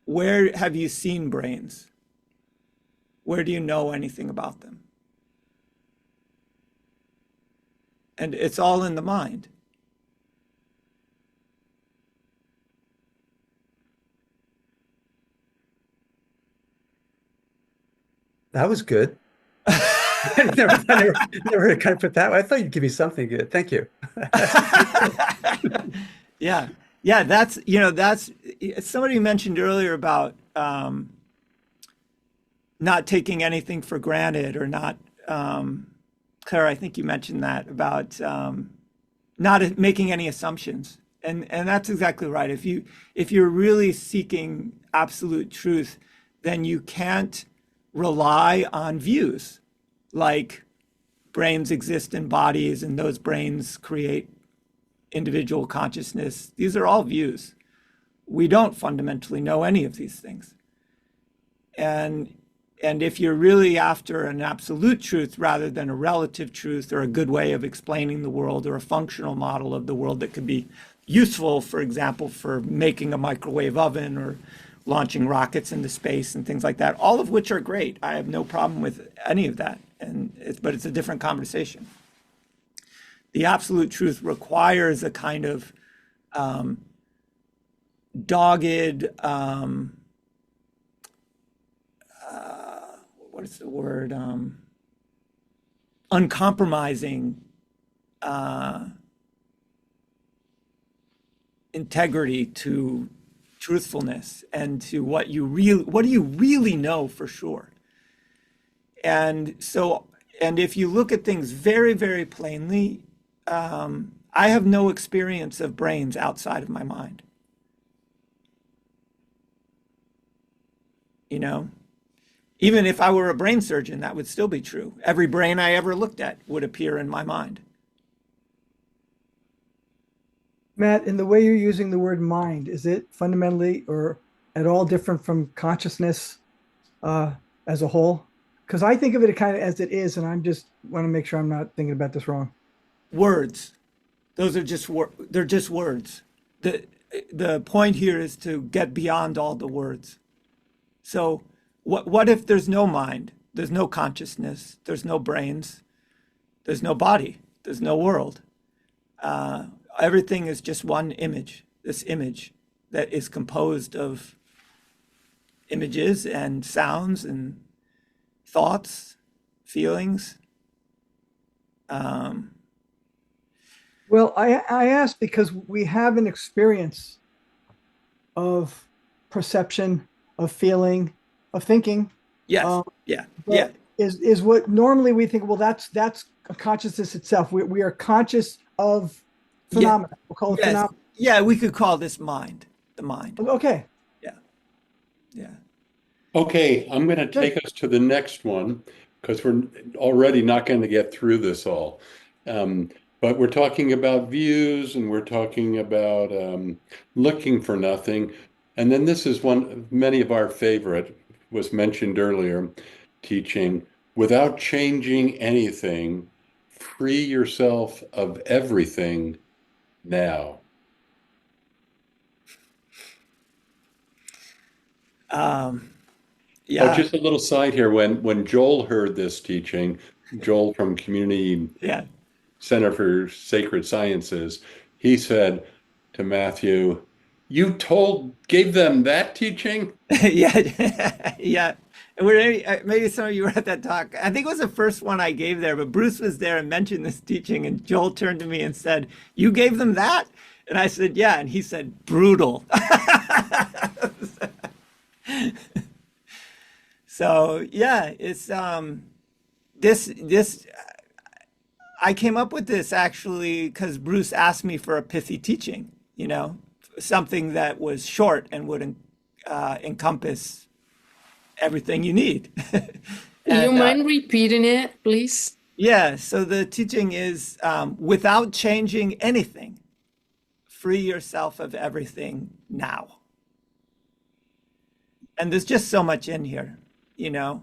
where have you seen brains? Where do you know anything about them? And it's all in the mind. That was good. Never heard it kind of put that way. I thought you'd give me something good. Thank you. Yeah. Yeah, that's somebody mentioned earlier about not taking anything for granted or not, Claire, I think you mentioned that about not making any assumptions. And that's exactly right. If you're really seeking absolute truth, then you can't rely on views like brains exist in bodies and those brains create individual consciousness. These are all views. We don't fundamentally know any of these things. And if you're really after an absolute truth rather than a relative truth or a good way of explaining the world or a functional model of the world that could be useful, for example, for making a microwave oven or launching rockets into space and things like that, all of which are great. I have no problem with any of that. But it's a different conversation. The absolute truth requires a kind of dogged, what is the word? Uncompromising integrity to truthfulness and to what do you really know for sure. And if you look at things very, very plainly, I have no experience of brains outside of my mind. You know, even if I were a brain surgeon, that would still be true. Every brain I ever looked at would appear in my mind. Matt, in the way you're using the word mind, is it fundamentally or at all different from consciousness as a whole? Because I think of it kind of as it is, and I'm just want to make sure I'm not thinking about this wrong. Words. Those are they're just words. The point here is to get beyond all the words. So what if there's no mind? There's no consciousness, there's no brains, there's no body, there's no world. Everything is just one image, this image that is composed of images and sounds and thoughts, feelings. Well, I ask because we have an experience of perception, of feeling, of thinking. Yes, Um, yeah, yeah, that is what normally we think, well, that's a consciousness itself. We are conscious of yeah, phenomena. We'll call it yes, phenomena. yeah. We could call this mind, the mind. Okay, Yeah, yeah. Okay, I'm going to good. take us to the next one because we're already not going to get through this all. But we're talking about views and we're talking about looking for nothing. And then this is one, many of our favorite was mentioned earlier, teaching without changing anything, free yourself of everything now. Oh, Yeah, just a little side here. When Joel heard this teaching, Joel from Community yeah, Center for Sacred Sciences, he said to Matthew, "You gave them that teaching?" yeah, yeah. And maybe some of you were at that talk. I think it was the first one I gave there, but Bruce was there and mentioned this teaching, and Joel turned to me and said, "You gave them that?" And I said, "Yeah." And he said, "Brutal." So yeah, it's this. I came up with this actually because Bruce asked me for a pithy teaching, something that was short and would encompass everything you need. Do you And mind repeating it, please? yeah, so the teaching is without changing anything, free yourself of everything now. And there's just so much in here, you know.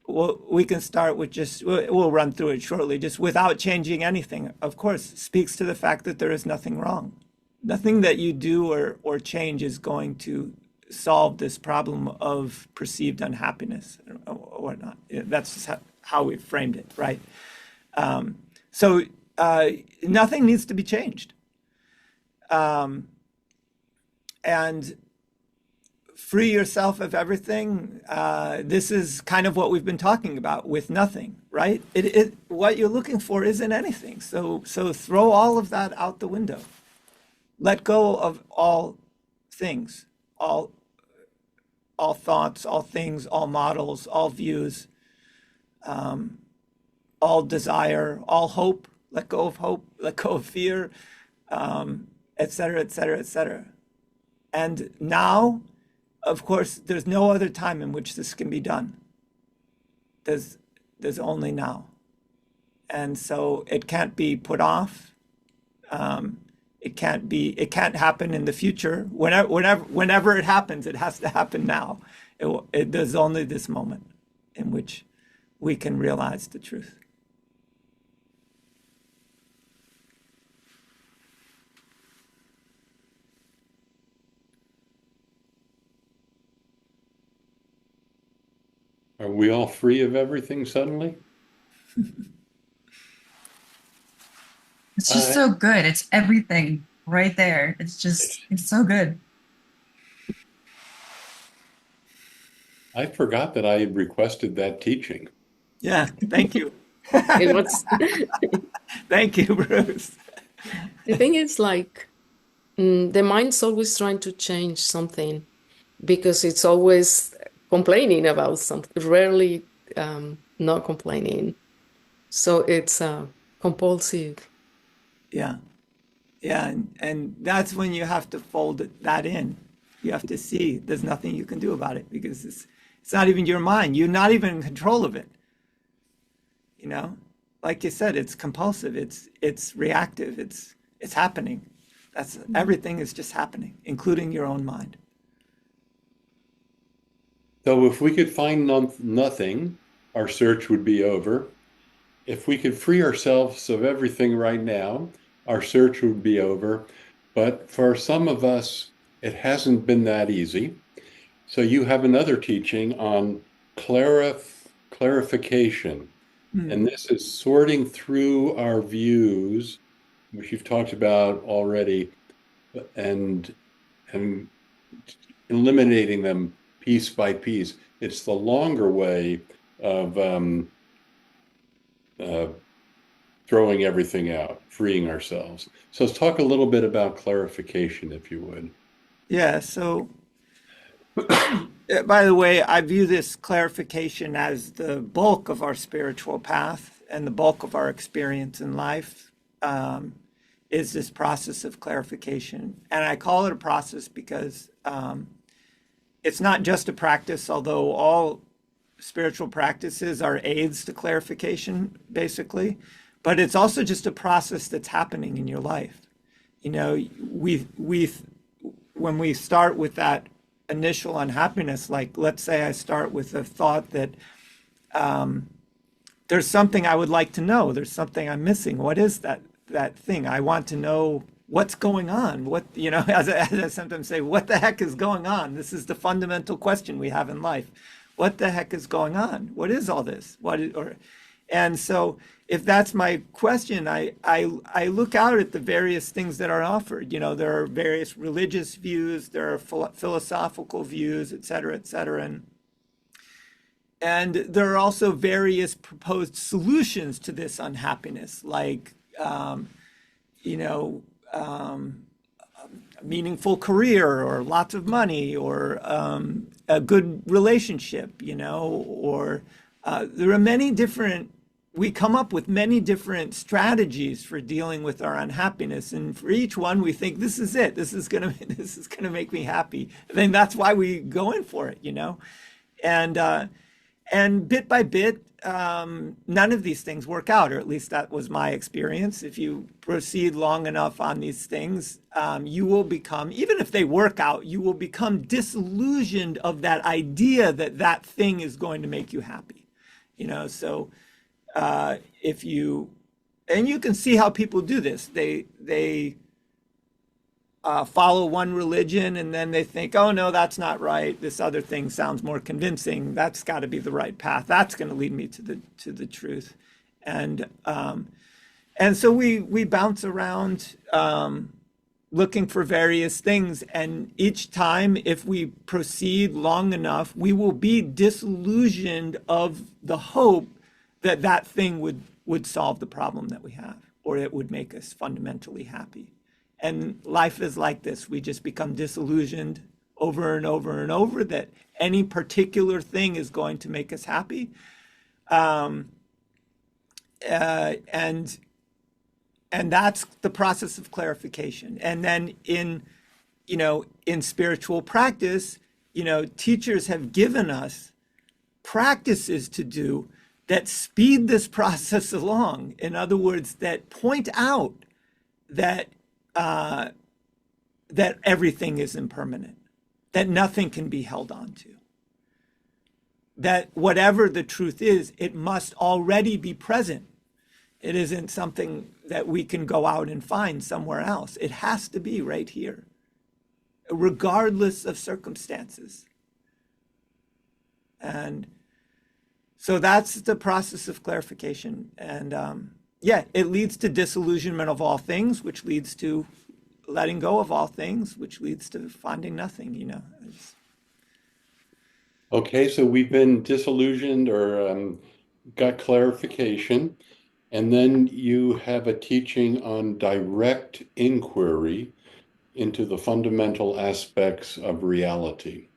Well, we can start with we'll run through it shortly, just without changing anything. Of course, speaks to the fact that there is nothing wrong. Nothing that you do or change is going to solve this problem of perceived unhappiness or whatnot. That's just how we framed it, right? So nothing needs to be changed. And free yourself of everything. This is kind of what we've been talking about with nothing, right? What you're looking for isn't anything. So throw all of that out the window. Let go of all things, all thoughts, all things, all models, all views, all desire, all hope. Let go of hope. Let go of fear, et cetera, et cetera, et cetera. And now, of course, there's no other time in which this can be done. There's only now. And so it can't be put off. It can't happen in the future. Whenever it happens, it has to happen now. There's only this moment in which we can realize the truth. Are we all free of everything suddenly? It's just so good. It's everything right there. It's so good. I forgot that I had requested that teaching. Yeah, thank you. It was, Thank you, Bruce. the thing is like, the mind's always trying to change something because it's always complaining about something, rarely not complaining. So it's compulsive. Yeah. Yeah. And that's when you have to fold that in. You have to see there's nothing you can do about it because it's not even your mind. You're not even in control of it. You know, like you said, it's compulsive. It's reactive. It's happening. Everything is just happening, including your own mind. So if we could find nothing, our search would be over. If we could free ourselves of everything right now, our search would be over. But for some of us, it hasn't been that easy. So you have another teaching on clarification. And this is sorting through our views, which you've talked about already, and eliminating them piece by piece. It's the longer way of throwing everything out, freeing ourselves. So let's talk a little bit about clarification, if you would. Yeah. So, by the way, I view this clarification as the bulk of our spiritual path and the bulk of our experience in life is this process of clarification. And I call it a process because it's not just a practice, although all spiritual practices are aids to clarification, basically. But it's also just a process that's happening in your life. You know, when we start with that initial unhappiness, like let's say I start with the thought that there's something I would like to know. There's something I'm missing. What is that thing? I want to know what's going on. What, you know, as I sometimes say, what the heck is going on? This is the fundamental question we have in life. What the heck is going on? What is all this? And so if that's my question, I look out at the various things that are offered. You know, there are various religious views, there are philosophical views, et cetera, and there are also various proposed solutions to this unhappiness, like, you know, a meaningful career or lots of money or a good relationship, you know, or there are many different we come up with many different strategies for dealing with our unhappiness, and for each one we think this is it. This is gonna this is gonna make me happy. And then that's why we go in for it, you know. And bit by bit, none of these things work out, or at least that was my experience. If you proceed long enough on these things, you will become, even if they work out, you will become disillusioned of that idea that that thing is going to make you happy. You know, so if you, and you can see how people do this. They follow one religion and then they think, oh no, that's not right. This other thing sounds more convincing. That's got to be the right path. That's going to lead me to the truth. And so we bounce around looking for various things. And each time, if we proceed long enough, we will be disillusioned of the hope that that thing would solve the problem that we have, or it would make us fundamentally happy. And life is like this. We just become disillusioned over and over and over that any particular thing is going to make us happy. And that's the process of clarification. And then in spiritual practice, teachers have given us practices to do that speed this process along. In other words, that point out that that everything is impermanent, that nothing can be held on to, that whatever the truth is, it must already be present. It isn't something that we can go out and find somewhere else. It has to be right here, regardless of circumstances. And so that's the process of clarification. And it leads to disillusionment of all things, which leads to letting go of all things, which leads to finding nothing, Okay, so we've been disillusioned or got clarification, and then you have a teaching on direct inquiry into the fundamental aspects of reality.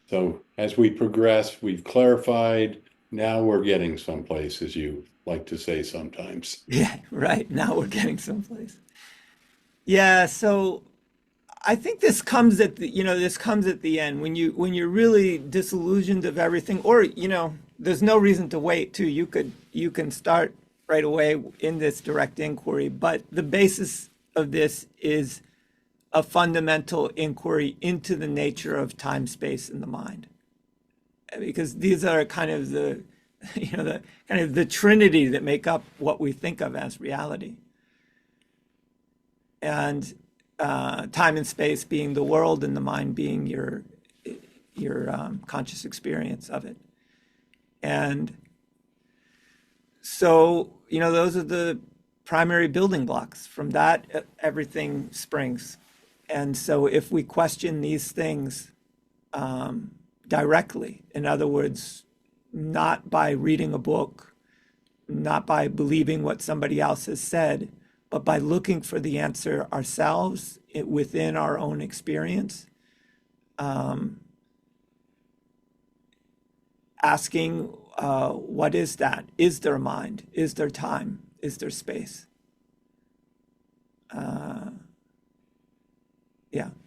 So as we progress, we've clarified, now we're getting someplace, as you like to say sometimes. Yeah, right. Now we're getting someplace. Yeah, so I think this comes at the end when you're really disillusioned of everything, or there's no reason to wait too. You can start right away in this direct inquiry, but the basis of this is a fundamental inquiry into the nature of time, space, and the mind, because these are kind of the the trinity that make up what we think of as reality. And time and space being the world, and the mind being your conscious experience of it. And so, those are the primary building blocks. From that, everything springs. And so if we question these things directly, in other words, not by reading a book, not by believing what somebody else has said, but by looking for the answer ourselves within our own experience, asking, what is that? Is there mind? Is there time? Is there space?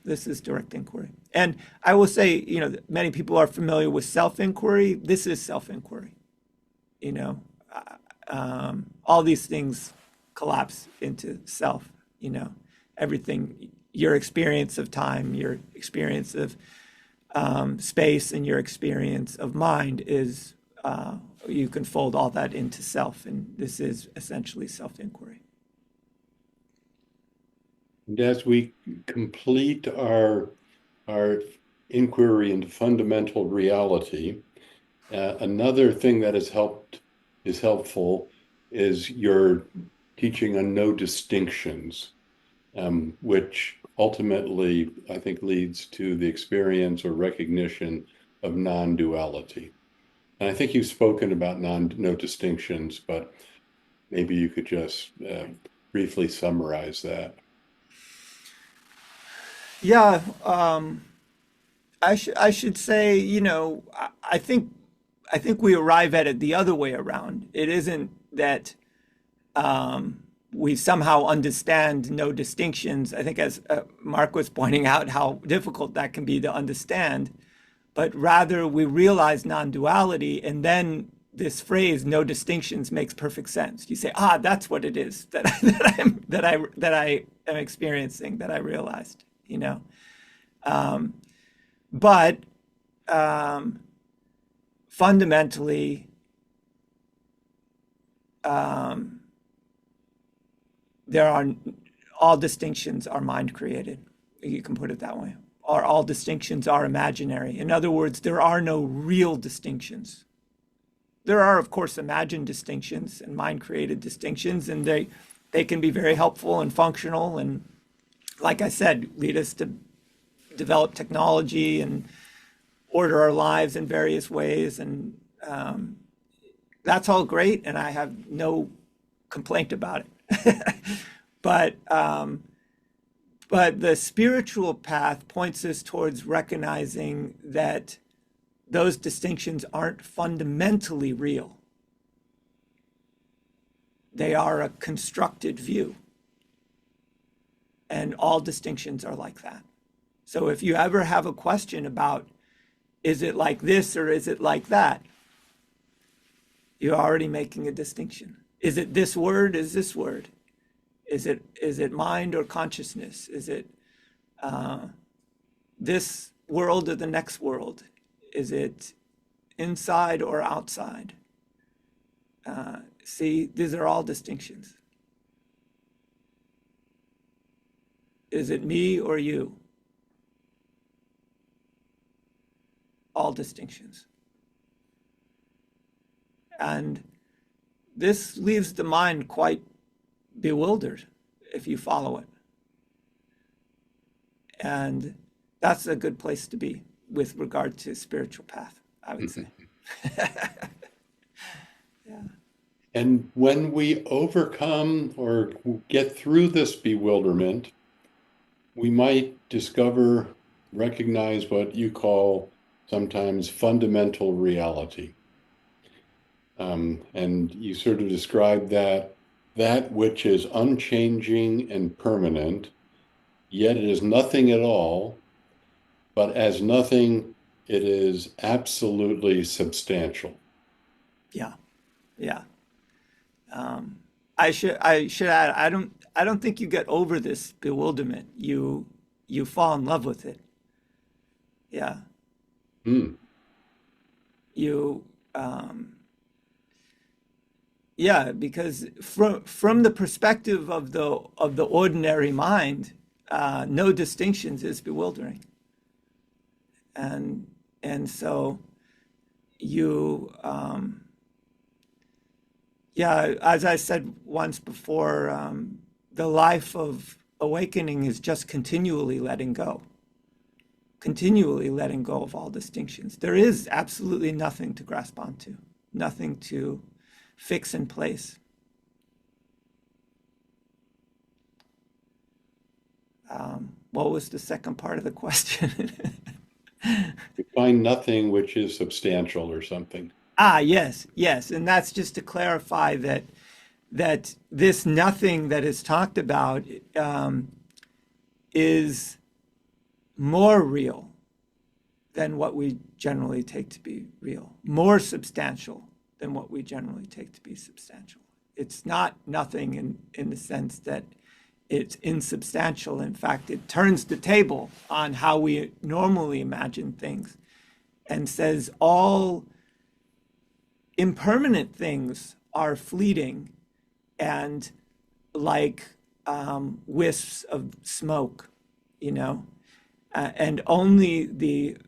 This is direct inquiry. And I will say, many people are familiar with self-inquiry. This is self-inquiry. All these things collapse into self, everything, your experience of time, your experience of space, and your experience of mind is, you can fold all that into self, and this is essentially self-inquiry. And as we complete our inquiry into fundamental reality, another thing that is helpful is your teaching on no distinctions, which ultimately, I think, leads to the experience or recognition of non-duality. And I think you've spoken about no distinctions, but maybe you could just briefly summarize that. Yeah, I should say, I think we arrive at it the other way around. It isn't that we somehow understand no distinctions. I think, as Mark was pointing out, how difficult that can be to understand, but rather we realize non-duality, and then this phrase "no distinctions" makes perfect sense. You say, "Ah, that's what it is that I am experiencing, that I realized." You know, but fundamentally, there are all distinctions are mind created. You can put it that way. Or all distinctions are imaginary. In other words, there are no real distinctions. There are, of course, imagined distinctions and mind created distinctions, and they can be very helpful and functional, and like I said, lead us to develop technology and order our lives in various ways, and that's all great, and I have no complaint about it. But the spiritual path points us towards recognizing that those distinctions aren't fundamentally real. They are a constructed view. And all distinctions are like that. So if you ever have a question about, is it like this or is it like that? You're already making a distinction. Is it this word? Is this word? Is it mind or consciousness? Is it this world or the next world? Is it inside or outside? See, these are all distinctions. Is it me or you? All distinctions. And this leaves the mind quite bewildered if you follow it. And that's a good place to be with regard to spiritual path, I would say. Yeah. And when we overcome or get through this bewilderment, we might discover, recognize what you call sometimes fundamental reality. And you sort of describe that which is unchanging and permanent, yet it is nothing at all, but as nothing, it is absolutely substantial. Yeah. Yeah. I should add, I don't think you get over this bewilderment. You fall in love with it. Yeah. Hmm. Yeah, because from the perspective of the ordinary mind, no distinctions is bewildering. And so you yeah, as I said once before, the life of awakening is just continually letting go of all distinctions. There is absolutely nothing to grasp onto, nothing to fix in place. What was the second part of the question? You find nothing which is substantial or something. Yes, and that's just to clarify that this nothing that is talked about is more real than what we generally take to be real, more substantial than what we generally take to be substantial. It's not nothing in the sense that it's insubstantial. In fact, it turns the table on how we normally imagine things and says all impermanent things are fleeting and like wisps of smoke, and only the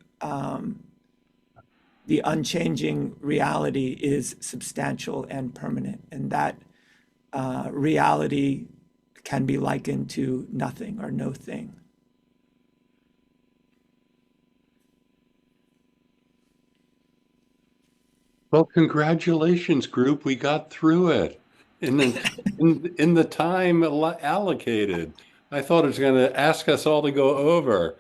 unchanging reality is substantial and permanent, and that reality can be likened to nothing or no thing. Well, congratulations, group. We got through it in the time allocated. I thought it was going to ask us all to go over.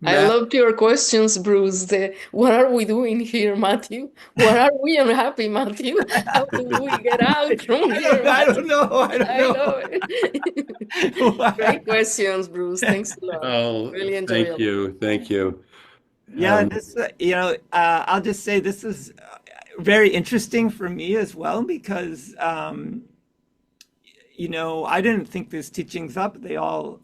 I loved your questions, Bruce. What are we doing here, Matthew? What are we unhappy, Matthew? How do we get out from here, I Matthew? don't know. I don't I know. know it. Great questions, Bruce. Thanks a lot. Oh, Really thank enjoyable. you. Thank you. Yeah, Um, this, I'll just say this is very interesting for me as well because, I didn't think these teachings up. They all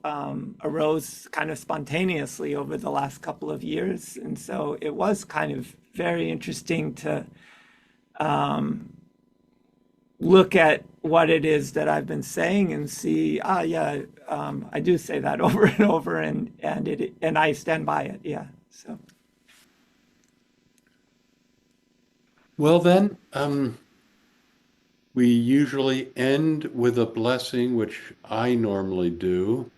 arose kind of spontaneously over the last couple of years. And so it was kind of very interesting to look at what it is that I've been saying and see, I do say that over and over and I stand by it. Yeah. So. well then, we usually end with a blessing, which I normally do.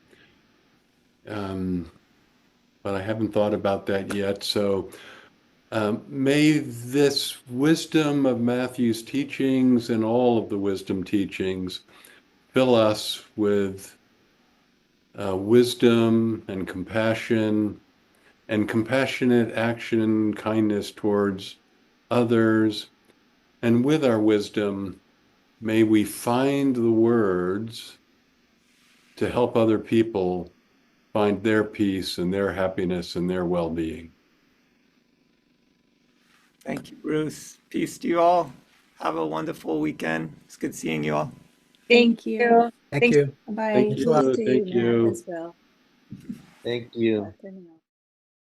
But I haven't thought about that yet. So may this wisdom of Matthew's teachings and all of the wisdom teachings fill us with wisdom and compassionate action, kindness towards others. And with our wisdom, may we find the words to help other people find their peace and their happiness and their well-being. Thank you, Bruce. Peace to you all. Have a wonderful weekend. It's good seeing you all. Thank you. Thank Thanks. you. Bye. Thank Thanks a lot. you. To Thank Matt, you. as well. Thank you. Turning off.